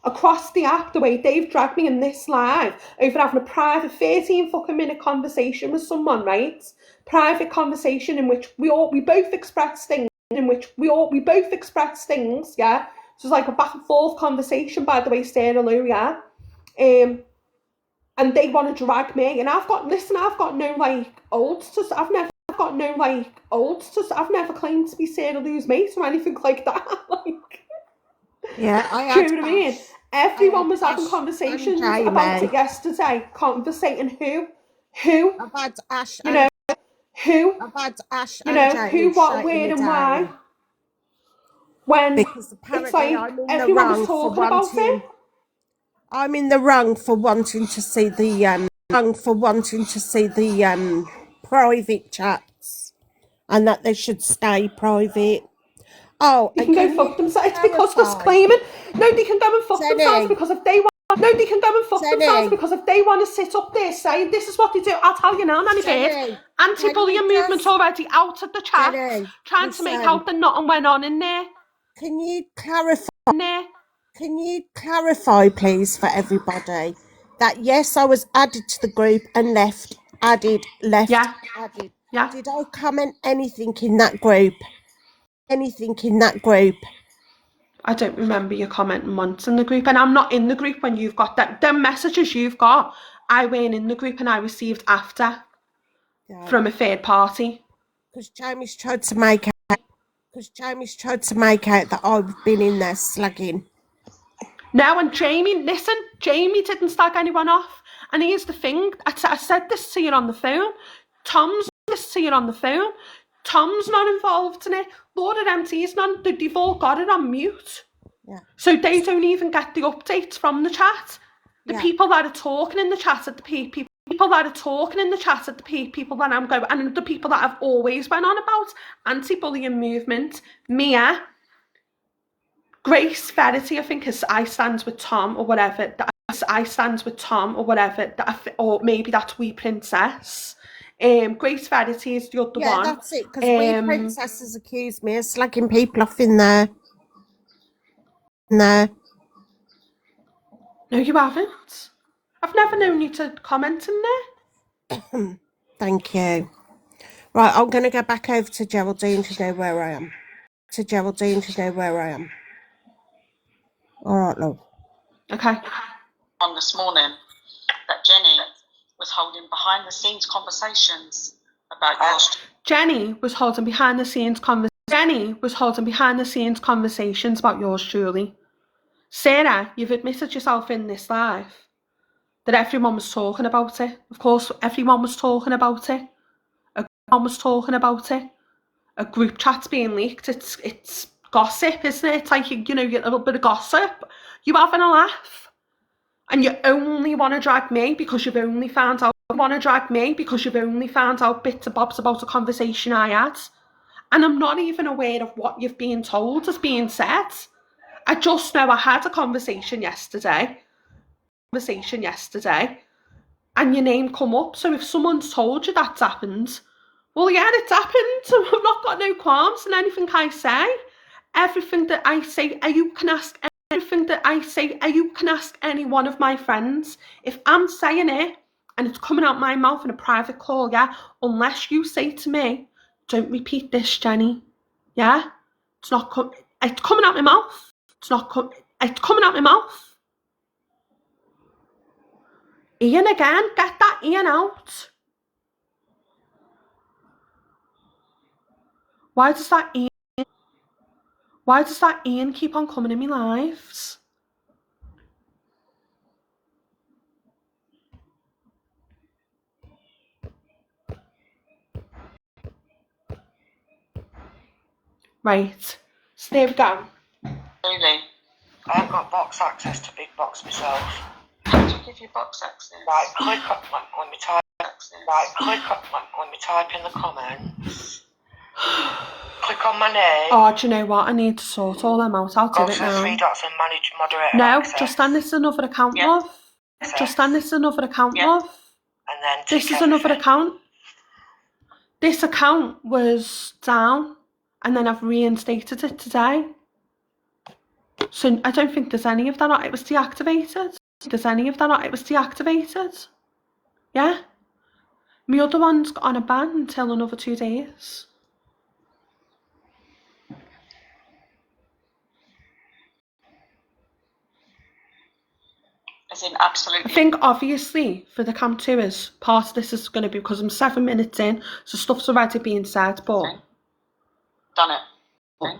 across the app the way they've dragged me in this live over having a private 13-fucking-minute conversation with someone, right? Private conversation in which we both express things. Yeah. So it's like a back and forth conversation, by the way, staying hello, yeah. And they want to drag me, and I've got no olds to. I've never claimed to be Sarah Lou's mate or anything like that. Yeah, do you know what I mean? Everyone was having conversations about it yesterday. Conversating who? I've had Ash. Who? I've had Ash. Who, what, where, and why? When because apparently it's like I'm in everyone the was talking about it. I'm in the wrong for wanting to see the private chats, and that they should stay private. Oh, They and can go can you fuck themselves. It's because they're clarify, claiming. No, they can go and fuck themselves Jenny? because if they want. No, they can go and fuck themselves Jenny, because if they want to sit up there saying this is what they do, I'll tell you now, Nanny Bird. Jenny, Anti-bullying movement already out of the chat, Jenny, trying to make listen. out that nothing went on in there. Can you clarify, please, for everybody, that yes, I was added to the group and left, added, left, Yeah, added. yeah. Did I comment anything in that group? Anything in that group? I don't remember you commenting once in the group, and I'm not in the group when you've got that. Them messages you've got, I weren't in the group and I received after from a third party. Because Jamie's tried to make out that I've been in there slagging. No, and Jamie, listen, Jamie didn't slag anyone off. And here's the thing, I said this to you on the phone. Tom's not involved in it. Laura MT's not, they've all got it on mute. Yeah. So they don't even get the updates from the chat. The people that are talking in the chat at the people that are talking in the chat at the people that I'm going, and the people that have always went on about anti-bullying movement, Mia, Grace Verity, I think is I stands with Tom or whatever. Or maybe that's Wee Princess. Grace Verity is the other one. Yeah, that's it. Because Wee Princess has accused me of slagging people off in there. No. No, you haven't. I've never known you to comment in there. Thank you. Right, I'm going to go back over to Geraldine to know where I am. All right, love. Okay. On this morning that Jenny was holding behind the scenes conversations about yours. Jenny was holding behind the scenes conversations about yours truly. Sarah, you've admitted yourself in this live that everyone was talking about it. Of course, everyone was talking about it. A group chat's being leaked. It's gossip, isn't it? It's like, you know, a little bit of gossip. You're having a laugh. And you only want to drag me because you've only found out bits and bobs about a conversation I had. And I'm not even aware of what you've been told is being said. I just know I had a conversation yesterday, and your name come up. So if someone's told you that's happened, well, yeah, it's happened. I've not got no qualms in anything I say. Everything that I say, you can ask any one of my friends. If I'm saying it and it's coming out my mouth in a private call, yeah, unless you say to me, don't repeat this, Jenny, yeah, it's coming out my mouth. It's coming out my mouth. Ian again, get that Ian out. Why does that Ian keep on coming in my lives? Right, so there we go. Really? I've got box access to Big Box myself. How do you give you box access? Right, click on, let me type in the comments. Click on my name. Oh, do you know what? I need to sort all them out. I'll do Go it to the now. three dots and manage moderator No, access. just stand this is another account, Yeah. love. Access. Just stand this is another account, Yeah. love. And then This tick is another everything. account. This account was down, and then I've reinstated it today. So I don't think there's any of that. It was deactivated. Yeah. My other one's got on a ban until another 2 days. As in, absolutely. I think obviously for the Camp 2ers, part of this is going to be because I'm 7 minutes in, so stuff's already being said, but... Okay. Done it. Okay.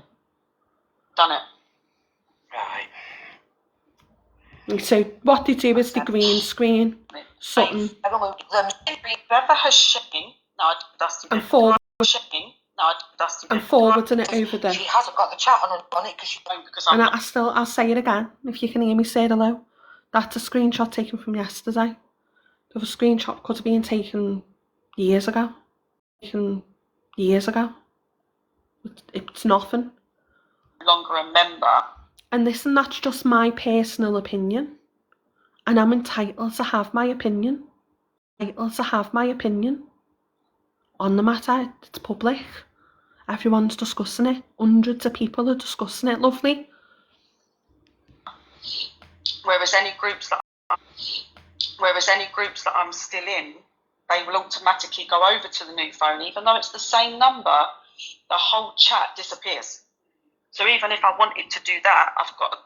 Done it. Right. So what they do is the green screen something Whoever has shaking, no, that's the and forwarding it over the... She hasn't got the chat on it because she because And I'll say it again, if you can hear me say it hello. That's a screenshot taken from yesterday. The other screenshot could have been taken years ago. It's nothing. No longer a member. And listen, that's just my personal opinion. And I'm entitled to have my opinion. On the matter. It's public. Everyone's discussing it. Hundreds of people are discussing it, lovely. Whereas any groups that I'm still in, they will automatically go over to the new phone, even though it's the same number. The whole chat disappears. So even if I wanted to do that, I've got to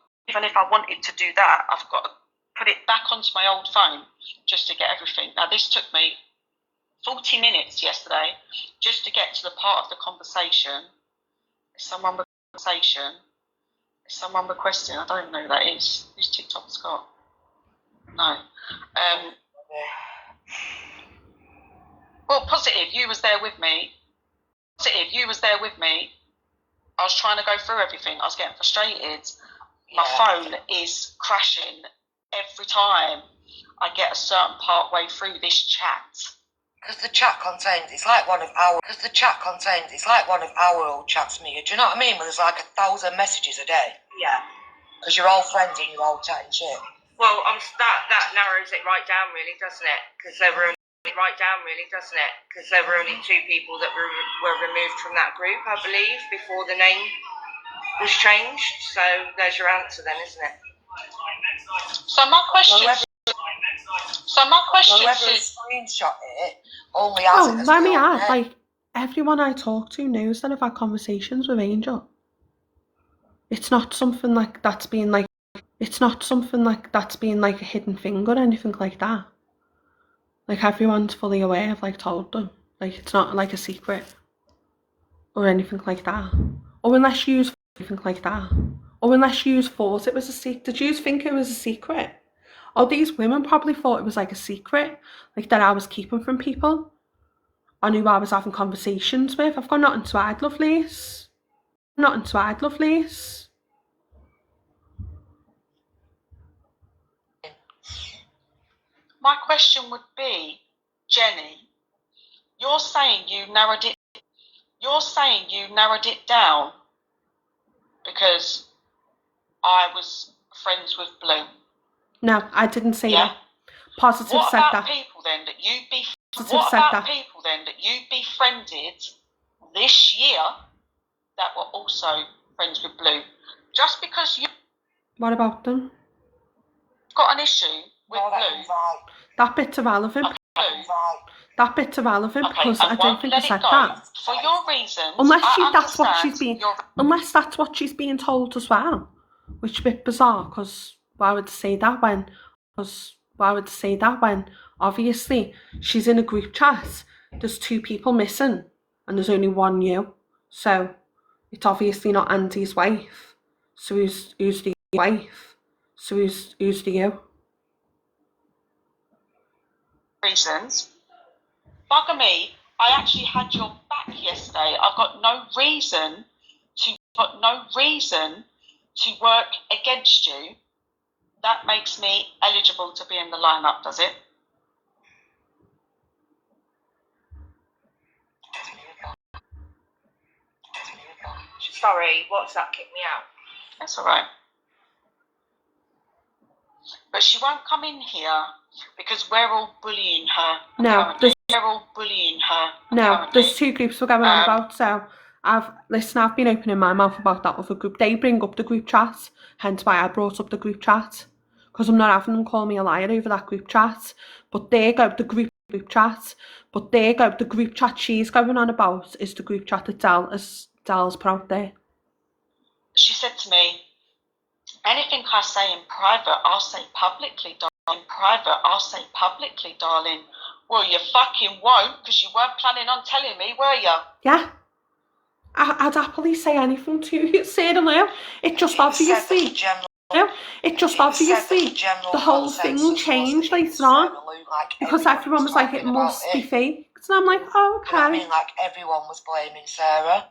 put it back onto my old phone just to get everything. Now this took me 40 minutes yesterday just to get to the part of the conversation. Someone requesting. I don't even know who that is. Who's TikTok's got? No. Well, positive. You was there with me. I was trying to go through everything. I was getting frustrated. My phone is crashing every time I get a certain part way through this chat. Because the chat contains, it's like one of our old chats, Mia. Do you know what I mean? Where there's like 1,000 messages a day. Yeah. Because you're all friends and you're all chatting shit. Well, that narrows it right down, really, doesn't it? Because there were only 2 people that were removed from that group, I believe, before the name was changed. So there's your answer then, isn't it? So my question Whoever is, screenshot it only has it as let me the old add, name. like, everyone I talk to knows that I've had conversations with Angel. It's not something like that's being like a hidden thing or anything like that. Like, everyone's fully aware. I've, like, told them. Like, it's not, like, a secret. Or anything like that. Or unless you thought it was a secret. Did you think it was a secret? Or these women probably thought it was, like, a secret. Like, that I was keeping from people. Or who I was having conversations with. I've got nothing to hide, lovelies. my question would be, Jenny, you're saying you narrowed it down because I was friends with Blue. No, I didn't say that. Positive What said about that. people then that you befriended this year that were also friends with Blue? Just because you've What about them? got an issue with No, Blue. That bit's irrelevant. Because I don't think I said that. For your reasons. Unless that's what she's being told as well, which is a bit bizarre. Because why would say that when obviously she's in a group chat. There's 2 people missing, and there's only 1 you. So it's obviously not Andy's wife. So who's the wife? So who's the you? Reasons. Bugger me, I actually had your back yesterday. I've got no reason to work against you. That makes me eligible to be in the lineup, does it? Sorry, WhatsApp kicked me out. That's all right. But she won't come in here because we're all bullying her. No, there's 2 groups we're going on about. So I've been opening my mouth about that other group. They bring up the group chat, hence why I brought up the group chat. Because I'm not having them call me a liar over that group chat. But there go the group chat. The group chat she's going on about is the group chat that Dal's put out there. She said to me, anything I say in private, I'll say publicly, darling. Well, you fucking won't, because you weren't planning on telling me, were you? Yeah. I'd happily say anything to you, Sarah Lou. It just obviously, the whole thing changed later on. Because everyone was like, it must be fake. And I'm like, oh, okay. You know what I mean? Like, everyone was blaming Sarah.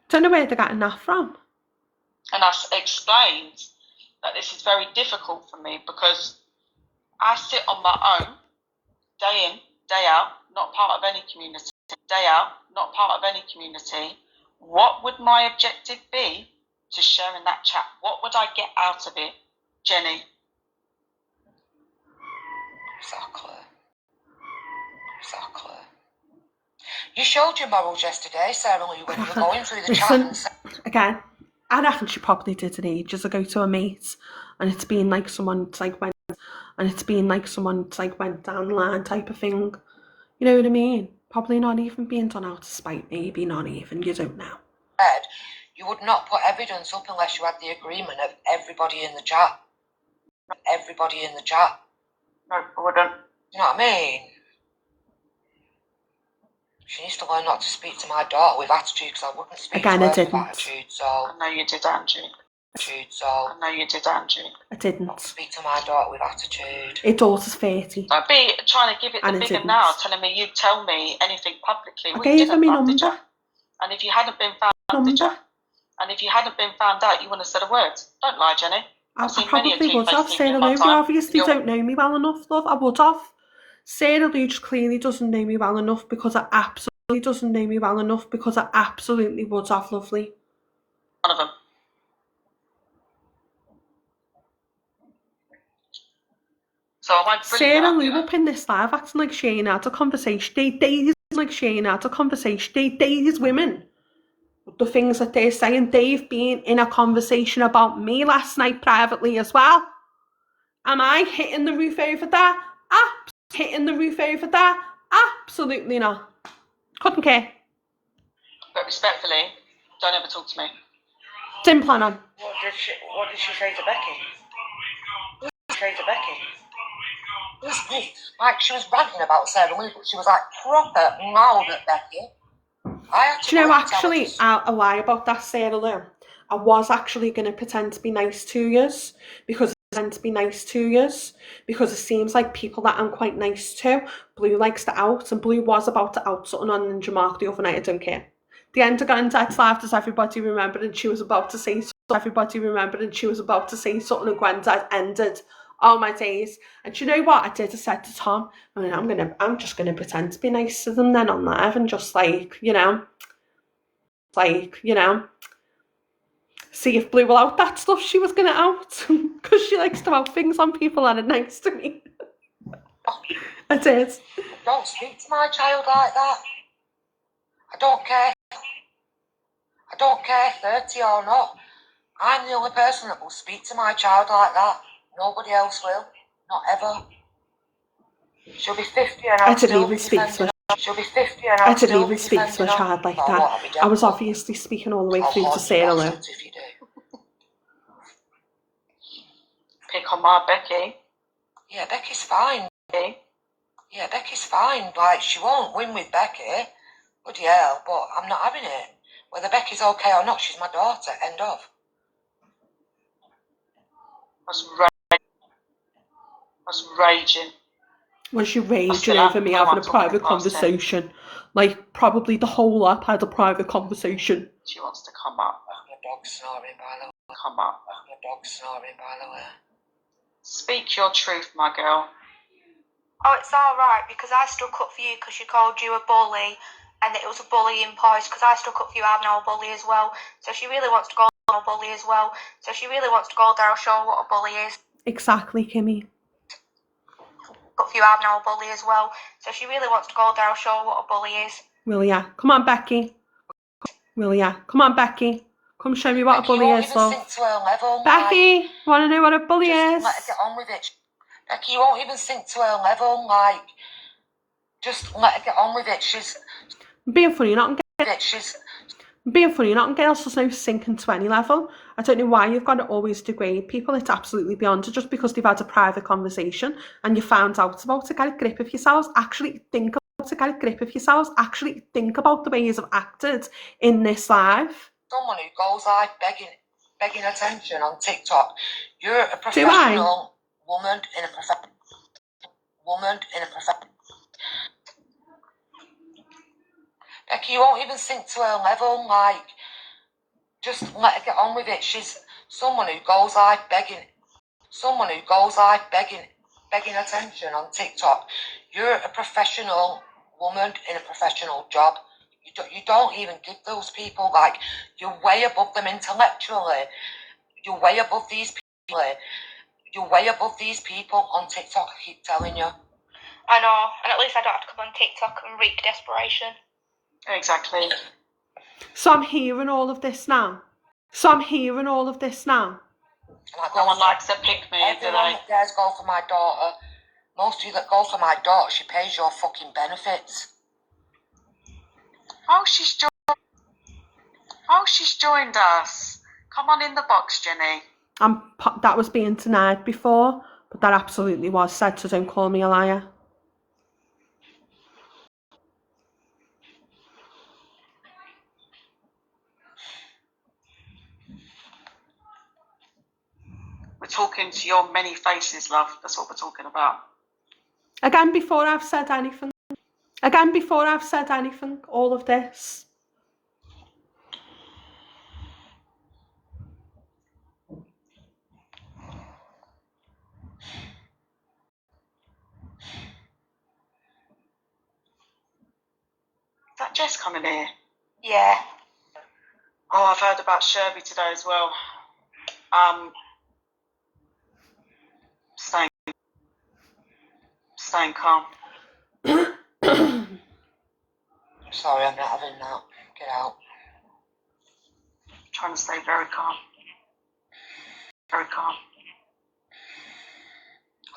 Don't know where they're getting that from. And I explained that this is very difficult for me because I sit on my own, day in, day out, not part of any community, day out, not part of any community. What would my objective be to sharing that chat? What would I get out of it, Jenny? Exactly. You showed your morals yesterday, Sarah Lou, when you were going through the chat. Listen, again, I reckon she probably did it ages ago to a mate, and it's been like someone's like went down the line type of thing. You know what I mean? Probably not even being done out of spite, maybe not even, you don't know. You would not put evidence up unless you had the agreement of everybody in the chat. No, I wouldn't. You know what I mean? She needs to learn not to speak to my daughter with attitude, because I wouldn't speak Again, to I her with didn't. attitude, so... I know you did, Angie. I know you did, Angie. I didn't. Not speak to my daughter with attitude. Her daughter's 30. Don't be trying to give it the bigger now, telling me you'd tell me anything publicly. I gave her my number. And if you hadn't been found out, did you? And if you hadn't been found out, you wouldn't have said a word. Don't lie, Jenny. I probably would have. Sarah Lou, you obviously don't know me well enough, love. I would have. Sarah Lou just clearly doesn't know me well enough because I absolutely would have, lovely. One of them. So I won't bully Sarah you, Lou up in this live acting like she ain't had a conversation. They dated these women. The things that they're saying, they've been in a conversation about me last night privately as well. Am I hitting the roof over that? Absolutely not. Couldn't care. But respectfully, don't ever talk to me. Didn't plan on. What did she say to Becky? Like, she was ranting about Sarah Lou, but she was like proper loud at Becky. Do you know, actually, I'll lie about that, Sarah Lou. I was actually going to pretend to be nice to you because it seems like people that I'm quite nice to, Blue likes to out, and Blue was about to out something on Ninja Mark the other night. I don't care. The end of Granddad's life, does everybody remember? And she was about to say something, and Granddad ended. Oh my days. And do you know what I did? I said to Tom, I'm just gonna pretend to be nice to them then on live and just see if Blue will out that stuff she was gonna out. Because she likes to out things on people that are nice to me. I did. Don't speak to my child like that. I don't care 30 or not. I'm the only person that will speak to my child like that. Nobody else will. Not ever. She'll be 50 and I'll still be defending her. She'll be 50 and I'll still be defending her. I didn't even speak to a child like that. I was obviously speaking all the way through to Sarah Lou. Pick on my Becky. Yeah, Becky's fine. Yeah, Becky's fine. Like, she won't win with Becky. Bloody hell, but I'm not having it. Whether Becky's okay or not, she's my daughter. End of. Was raging. Was you raging over me having a private conversation? Like, probably the whole lot had a private conversation. She wants to come up. My dog's snoring, by the way. Speak your truth, my girl. Oh, it's alright because I stuck up for you because she called you a bully and it was a bullying post because I stuck up for you, I'm now a bully as well. So she really wants to go down, a bully as well. So she really wants to go down, show her what a bully is. Exactly, Kimmy. Up for you, I'm now a bully as well. So she really wants to go down, show her what a bully is. Will ya? Come on, Becky. Come show me what a bully is, love. Becky, want to know what a bully is? Let her get on with it. Becky, you won't even sink to her level. Like, just let her get on with it. She's being funny, not girls. There's no sinking to any level. I don't know why you've got to always degrade people. It's absolutely beyond it. Just because they've had a private conversation and you found out about it, get a grip of yourselves. Actually think about the way you've acted in this live. Someone who goes live begging attention on TikTok. You're a professional woman in a profession. Becky, you won't even sink to her level. Like, Just let her get on with it. She's someone who goes live begging attention on TikTok. You're a professional woman in a professional job. You don't even give those people, like, you're way above them intellectually. You're way above these people. You're way above these people on TikTok, I keep telling you. I know, and at least I don't have to come on TikTok and wreak desperation. Exactly. So I'm hearing all of this now. No one likes to pick me, do Everyone they? that dares go for my daughter, most of you that go for my daughter, she pays your fucking benefits. Oh, she's joined us. Come on in the box, Jenny. That was being denied before, but that absolutely was said, so don't call me a liar. We're talking to your many faces, love. That's what we're talking about. Again, before I've said anything, all of this. Is that Jess coming here? Yeah. Oh, I've heard about Sherby today as well. Staying calm. Sorry, I'm not having that. Get out. Trying to stay very calm. Very calm.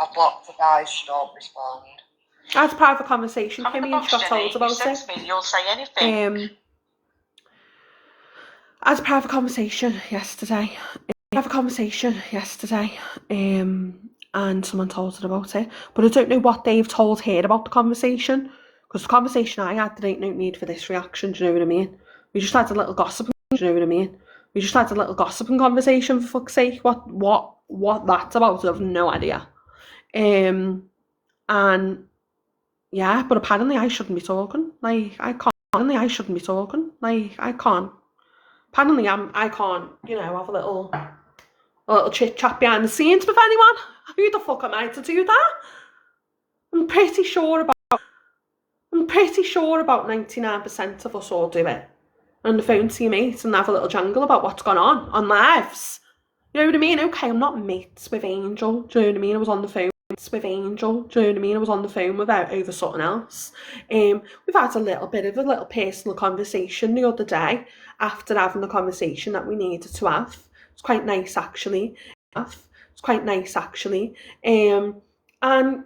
I've blocked the guys, don't respond. I had a private conversation, Come in the Kimmy, and she box, got Jenny. told about You said it. to me you'll say anything. I had a private conversation yesterday. And someone told her about it. But I don't know what they've told her about the conversation. Because the conversation I had, there ain't no need for this reaction, do you know what I mean? We just had a little gossiping, conversation, for fuck's sake. What that's about, I have no idea. And yeah, but apparently I shouldn't be talking. Like, I can't. Apparently I can't, have a little chit chat behind the scenes with anyone. Who the fuck am I to do that? I'm pretty sure about 99% of us all do it. On the phone to your mate and have a little jangle about what's gone on lives. You know what I mean? Okay, I'm not mates with Angel. Do you know what I mean? I was on the phone with her over something else. We've had a little personal conversation the other day after having the conversation that we needed to have. It's quite nice, actually. And I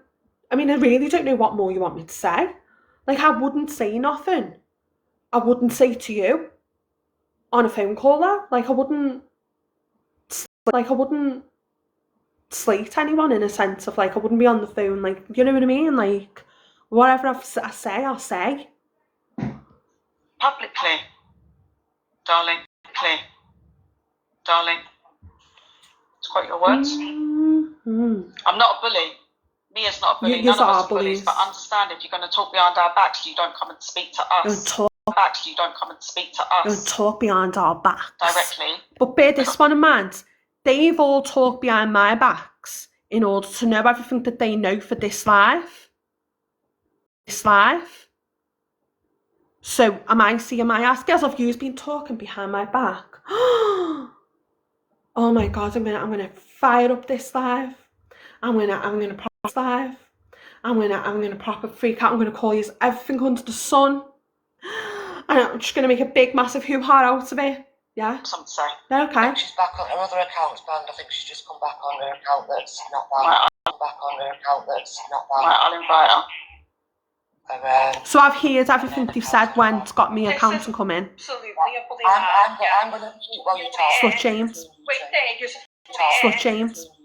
mean, I really don't know what more you want me to say. Like, I wouldn't say nothing. I wouldn't say to you on a phone call there. Like, I wouldn't slate anyone in a sense of, like, I wouldn't be on the phone, like, you know what I mean? Like, whatever I say, I'll say. Publicly. Darling. To quote your words. Mm-hmm. I'm not a bully. Mia's not a bully. None of us are bullies. But understand, if you're going to talk behind our backs, you don't come and speak to us. Don't talk behind our backs. Directly. But bear this one in mind. They've all talked behind my backs in order to know everything that they know for this life. So am I asking as if you've been talking behind my back? Oh my god, I'm gonna fire up this live. I'm gonna proper freak out. I'm gonna call you everything under the sun. And I'm just gonna make a big massive hoo-ha out of it. Yeah? Something to say. Okay. She's back on her other account's banned. I think she's just come back on her account that's not banned. Right, I'll invite her. So I've heard everything they've said when it's got me account and come in. Absolutely, I'm going to keep while you talk. Slut James.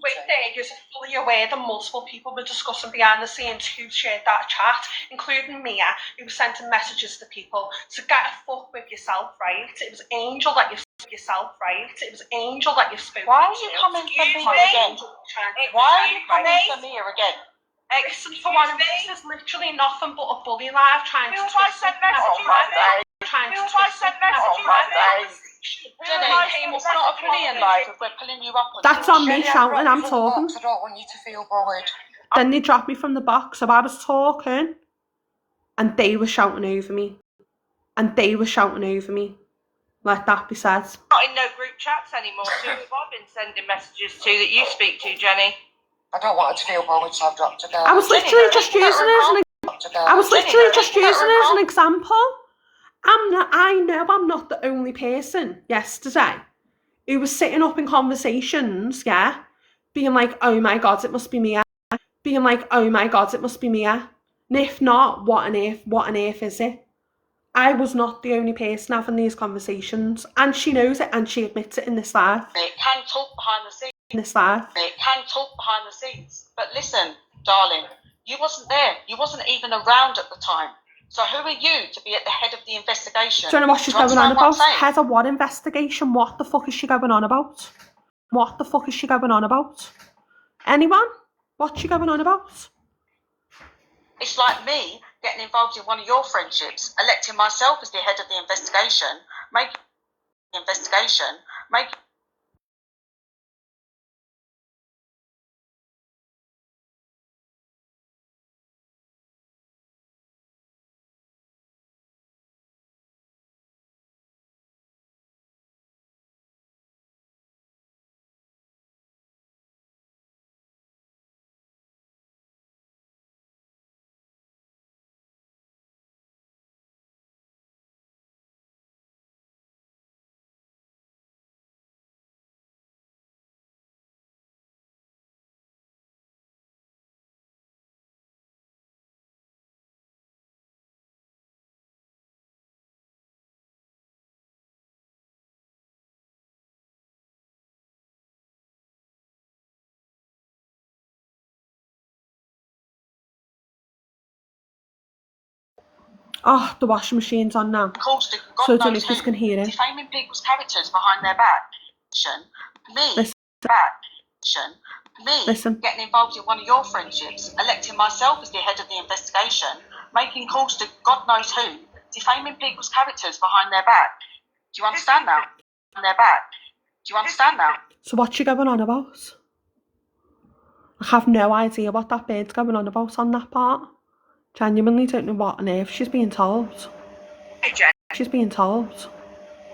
Wait there, you're fully aware that multiple people were discussing behind the scenes who shared that chat, including Mia, who was sending messages to people. So get a fuck with yourself, right? It was Angel that you spoke to. Why are you coming for me again? Listen, for one, this is literally nothing but a bully live trying to twist Jenny, It's not a bullying live if we're pulling you up on. That's on me Jenny, I've shouting, dropped I'm you from the talking. box. I don't want you to feel bullied. Then they dropped me from the box, so I was talking and they were shouting over me. And they were shouting over me. Let that be said. Not in no group chats anymore. Who have I been sending messages to that you speak to, Jenny? I don't want her to feel bullied, so I've dropped her down. I was literally just using it as an example. I know I'm not the only person yesterday who was sitting up in conversations, yeah, being like, oh my God, it must be Mia. Being like, oh my God, it must be Mia. And if not, what on earth is it? I was not the only person having these conversations, and she knows it, and she admits it in this live. It can talk behind the scenes. In this live. It can talk behind the scenes. But listen, darling, you wasn't there. You wasn't even around at the time. So who are you to be at the head of the investigation? Do you know what she's going on about? Head of what investigation? What the fuck is she going on about? What the fuck is she going on about? Anyone? What's she going on about? It's like me getting involved in one of your friendships, electing myself as the head of the investigation, making the investigation, making. Oh, the washing machine's on now. So I don't know if you can hear it. Defaming people's characters behind their back. Listen. Getting involved in one of your friendships, electing myself as the head of the investigation, making calls to God knows who, defaming people's characters behind their back. Do you understand now? On their back. Do you understand now? So what's she going on about? I have no idea what that bird's going on about on that part. Genuinely don't know what on earth she's being told. Hey, Jenny. She's being told.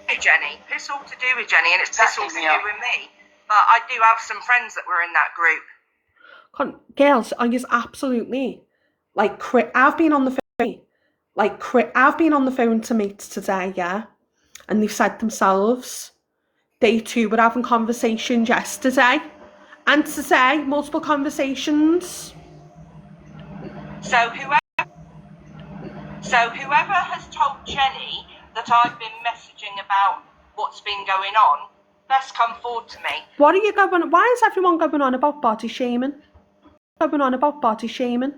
Hey, Jenny. It's all to do with Jenny, and it's all to do with me. But I do have some friends that were in that group. Girls, are you absolutely like? I've been on the phone. I've been on the phone to mates today, yeah, and they've said themselves they too were having conversations yesterday, and today multiple conversations. So whoever has told Jenny that I've been messaging about what's been going on, best come forward to me. What are you going? Why is everyone going on about body shaming? Going on about body shaming?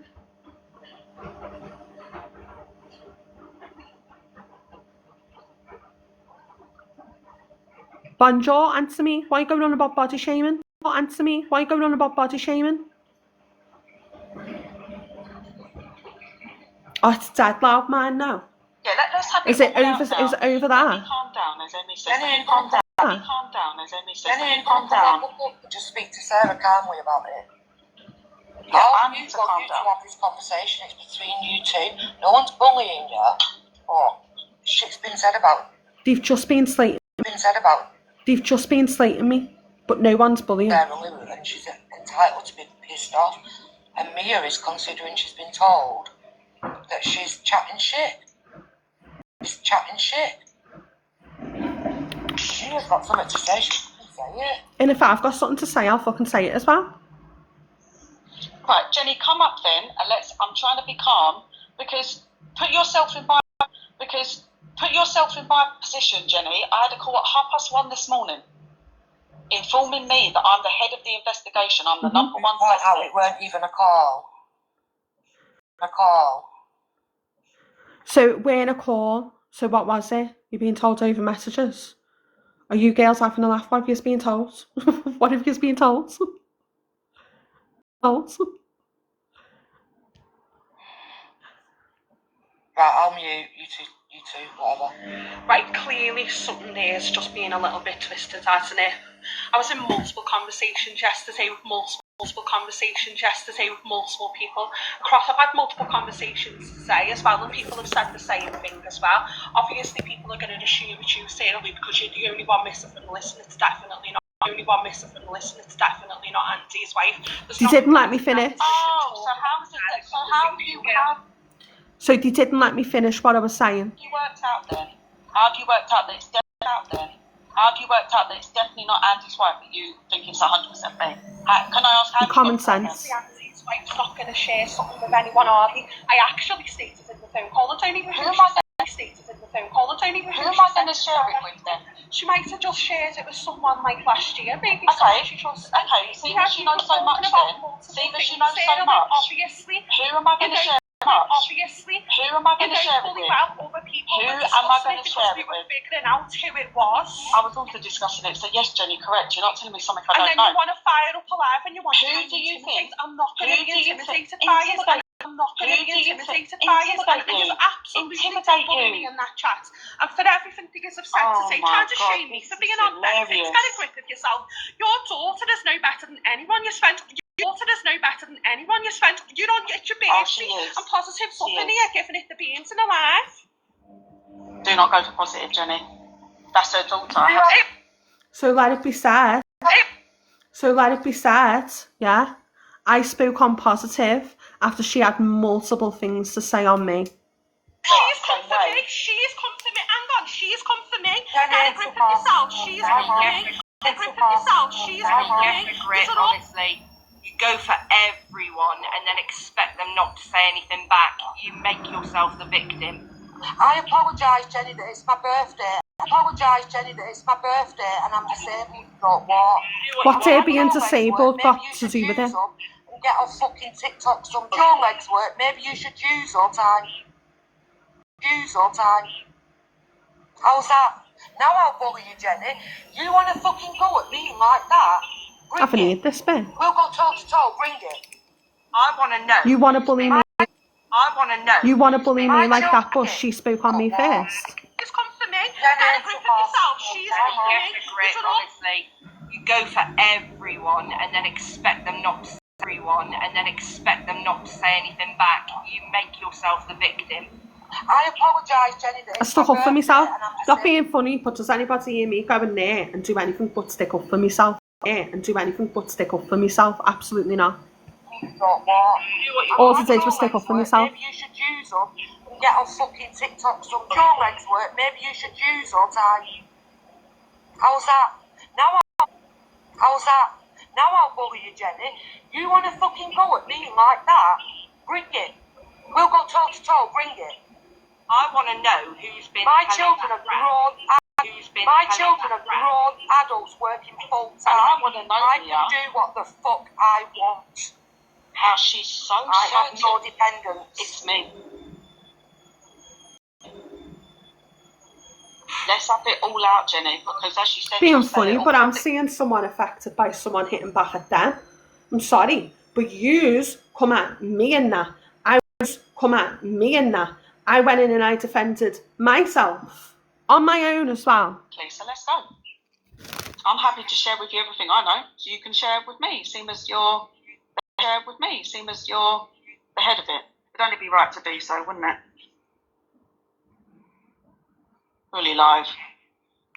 Bonjour, answer me. Why are you going on about body shaming? Answer me. Why are you going on about body shaming? Oh, it's dead loud, mine now. Yeah, let's have it. Is it over there? Calm down, as Emmy said. Jenny, Calm down. Calm down, as Emmy said. Calm down. Just speak to Sarah calmly about it. Yeah, I need to want calm you down. to have this conversation. It's between you two. No one's bullying you. Or shit's been said about. They've just been slating. They've just been slating me, but no one's bullying. Sarah Lou, and she's entitled to be pissed off. And Mia is considering she's been told that she's chatting shit. She's chatting shit. Mia's got something to say. She can say it. And if I've got something to say, I'll fucking say it as well. Right, Jenny, come up then, and I'm trying to be calm, because put yourself in my position, Jenny. I had a call at 1:30 this morning, informing me that I'm the head of the investigation. I'm the number one suspect. It weren't even a call. So we're in a call. So what was it? You're being told over messages? Are you girls having a laugh? What have you been told? What have you been told? Right, I'll mute. You You too, whatever. Right, clearly something there is just being a little bit twisted, hasn't it? I was in multiple conversations yesterday with multiple people across. I've had multiple conversations today as well, and people have said the same thing as well. Obviously, people are going to assume it's you, Sarah, because you're the only one missing from the list, and it's definitely not. Only one missing from the list, and it's definitely not Andy's wife. You didn't let me finish. Oh, so how is it that, so how do you have, So you didn't let me finish what I was saying. you worked out then? How have you worked out that it's definitely out then? How have you worked out that it's definitely not Andy's wife, but you think it's 100% me? Can I ask how you Common worked out sense. that? Andy's wife's not going to share something with anyone, are they? I actually stated in the phone call, I don't even Who am I stated in the phone call, I don't even Who am I going to share it with then? She might have just shared it with someone like last year, maybe. Okay, She just, see if you know so much then. See if you know so much. Obviously, Who am I going to share it with? obviously, Who am I going to share it fully with? well other people Who were am I discussing going it to because share we it were with? figuring out who it was. I was also discussing it, so yes, Jenny, correct. You're not telling me something I And don't then you know. want to fire up alive and you want Who to do you intimidate. think? I'm not going to Who be do you think? intimidated by it. Intimidate. I'm not going to Who be do you think? intimidated by it. Intimidate And you. you absolutely Intimidate bully me you. in that chat. And for everything that you have said Oh today, my trying to God, shame me this for is being on benefits, hilarious. get a grip of yourself. Your daughter is no better than anyone you spent. Your daughter is no better than anyone you spent. You don't get your Oh, she birthday is. and positive She stuff in is. here, giving it the beans in her life. Do not go for positive, Jenny. That's her daughter. So let it be said. So let it be said, yeah. I spoke on positive after she had multiple things to say on me. She's come for me. She's come for me. Hang on. She's come for me. Get a grip of yourself. She's come for me. Get a grip of yourself. She's come for me. Get the grip, honestly. You go for everyone and then expect them not to say anything back. You make yourself the victim. I apologise, Jenny, that it's my birthday. I apologise, Jenny, that it's my birthday and I'm disabled. But what? What's her being disabled got to do with it? And get off fucking TikTok. Some your legs work. Maybe you should use all time. Use all time. How's that? Now I'll bully you, Jenny. You want to fucking go at me like that? I haven't heard this bit. We'll go toe to toe. Bring it. I want to know. You want to bully me? I want to know. You want to bully me like that, but she spoke on me first. She's come for me. Get Get a grip of yourself. She's come for me. Get the grip, honestly. You go for everyone and then expect them not to say anything back. You make yourself the victim. I apologise, Jenny. That I it's stuck my up for birthday myself. and I'm Not disabled. being funny, but does anybody hear me going there and do anything but stick up for myself? And do anything but stick up for myself? Absolutely not. Got what? All I did was stick up for myself. Maybe you should use them and get off fucking TikTok. Some your legs work. Maybe you should use all time. How's that? How's that? Now I'll bully you, Jenny. You want to fucking go at me like that? Bring it. We'll go toe to toe. Bring it. I want to know who's been My telling children that are grown. who's been My telling children that are grown adults working full And I time. want to know, I Mia, can do what the fuck I want. how she's so I have certain no dependence. it's me. Let's have it all out, Jenny, because as you said, Being you'll say funny, it all but I'm public. seeing someone affected by someone hitting back at them. I'm sorry, but yous come at me and that. Come at me and that. I went in and I defended myself on my own as well. Please, so let's go. I'm happy to share with you everything I know, so you can share with me. Seem as you're the head of it. It'd only be right to do so, wouldn't it? Bully live.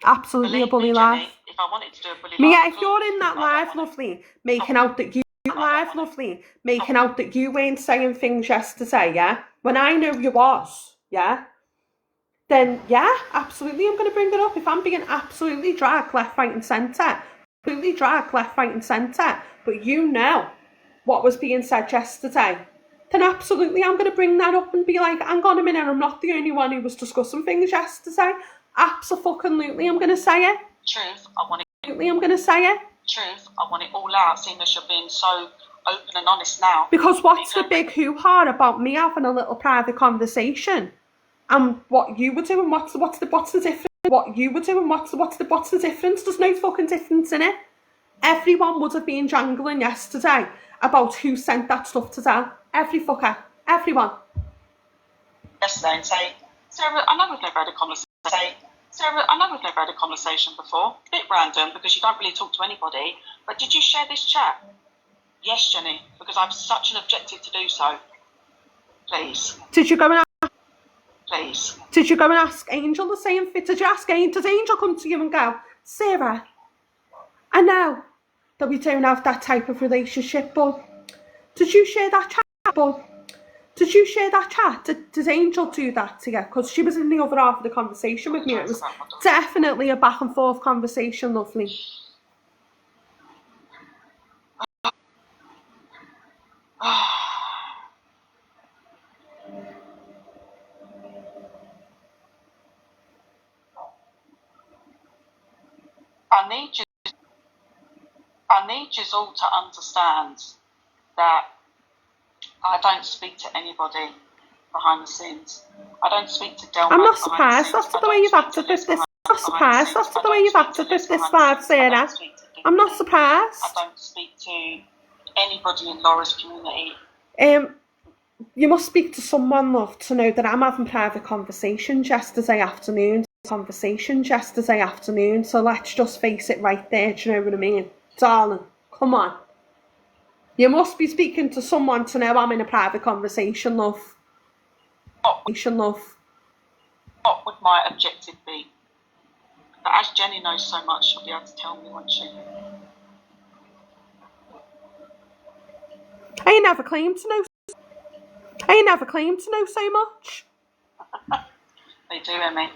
Absolutely a bully me, live. Jenny, if I wanted to do a bully Mia, live, if you're in that live, lovely, making out that you weren't saying things yesterday, yeah? When I know you was, yeah? Then, yeah, absolutely, I'm going to bring it up. If I'm being absolutely dragged left, right and centre, but you know what was being said yesterday, then absolutely I'm going to bring that up and be like, hang on a minute, I'm not the only one who was discussing things yesterday. Absolutely, I'm going to say it. truth, I want it. I'm going to say it. Truth, I want it all out, seeing as you're being so open and honest now. Because what's the big hoo-ha about me having a little private conversation? And what you were doing, what's the difference? What you were doing, what's the difference? There's no fucking difference in it. Everyone would have been jangling yesterday about who sent that stuff to Dal. Every fucker. Everyone. Yesterday and say Sarah, I know we've never had a conversation. Sarah, I know we've never had a conversation before. A bit random because you don't really talk to anybody. But did you share this chat? Yes, Jenny, because I've such an objective to do so. Please. Did you go and Please. Did you go and ask Angel the same thing? Did you ask Angel? Does Angel come to you and go, Sarah, I know that we don't have that type of relationship, but did you share that chat? Did you share that chat? Did Angel do that to you? Because she was in the other half of the conversation with me. It was definitely a back and forth conversation, lovely. I need you all to understand that I don't speak to anybody behind the scenes. I don't speak to Delma. I'm not surprised after the way you've acted with this. I'm not surprised after the way you've acted with this live, Sarah. I'm not surprised. I don't speak to anybody in Laura's community. You must speak to someone, love, to know that I'm having private conversations yesterday afternoon. So let's just face it right there, do you know what I mean? Darling, come on. You must be speaking to someone to know I'm in a private conversation, love. What would my objective be? But as Jenny knows so much, she'll be able to tell me, won't she? I ain't never claimed to know so much. They do, Emmy.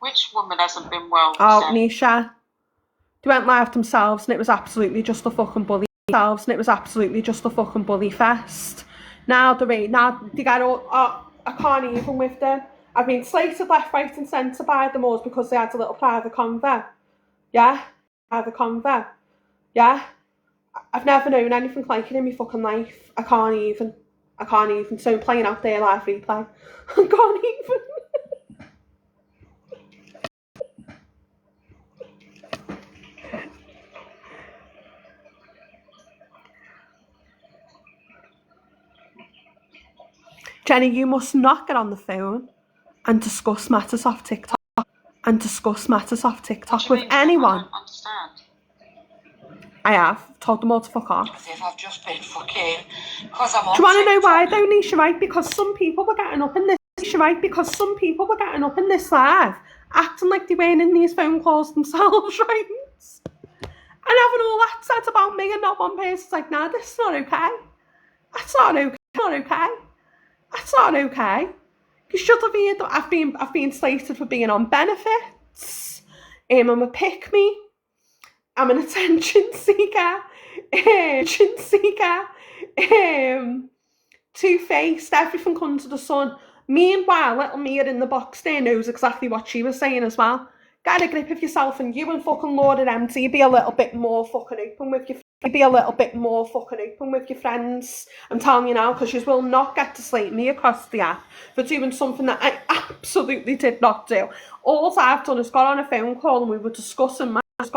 Which woman hasn't been well? Oh, Nisha. They went live themselves and it was absolutely just a fucking bully. Fest. Now they get all, I can't even with them. I've been slated left, right and centre by them all because they had a little private convo. Yeah? Yeah? I've never known anything like it in my fucking life. I can't even. So I'm playing out there live replay. I can't even. Jenny, you must not get on the phone and discuss matters off TikTok with anyone. I don't understand. I have told them all to fuck off. As if I've just been fucking. Because I'm on Do you want to know TikTok. why though, Nisha? Right? Because some people were getting up in this live, acting like they weren't in these phone calls themselves, right? And having all that said about me, and not one person's like, nah, this is not okay. That's not okay. You should have heard that I've been slated for being on benefits. I'm a pick-me. I'm an attention seeker. Two-faced, everything under the sun. Meanwhile, little Mia in the box there knows exactly what she was saying as well. Get a grip of yourself, and you and fucking Lord and Empty be a little bit more fucking open with your friends. I'm telling you now, because you will not get to slate me across the app for doing something that I absolutely did not do. All I've done is got on a phone call and we were discussing matters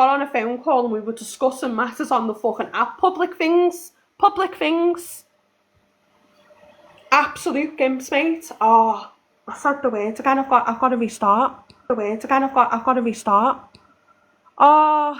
on the fucking app. Public things. Absolute gimps, mate. Oh, I said the word again. I've got to restart. Oh.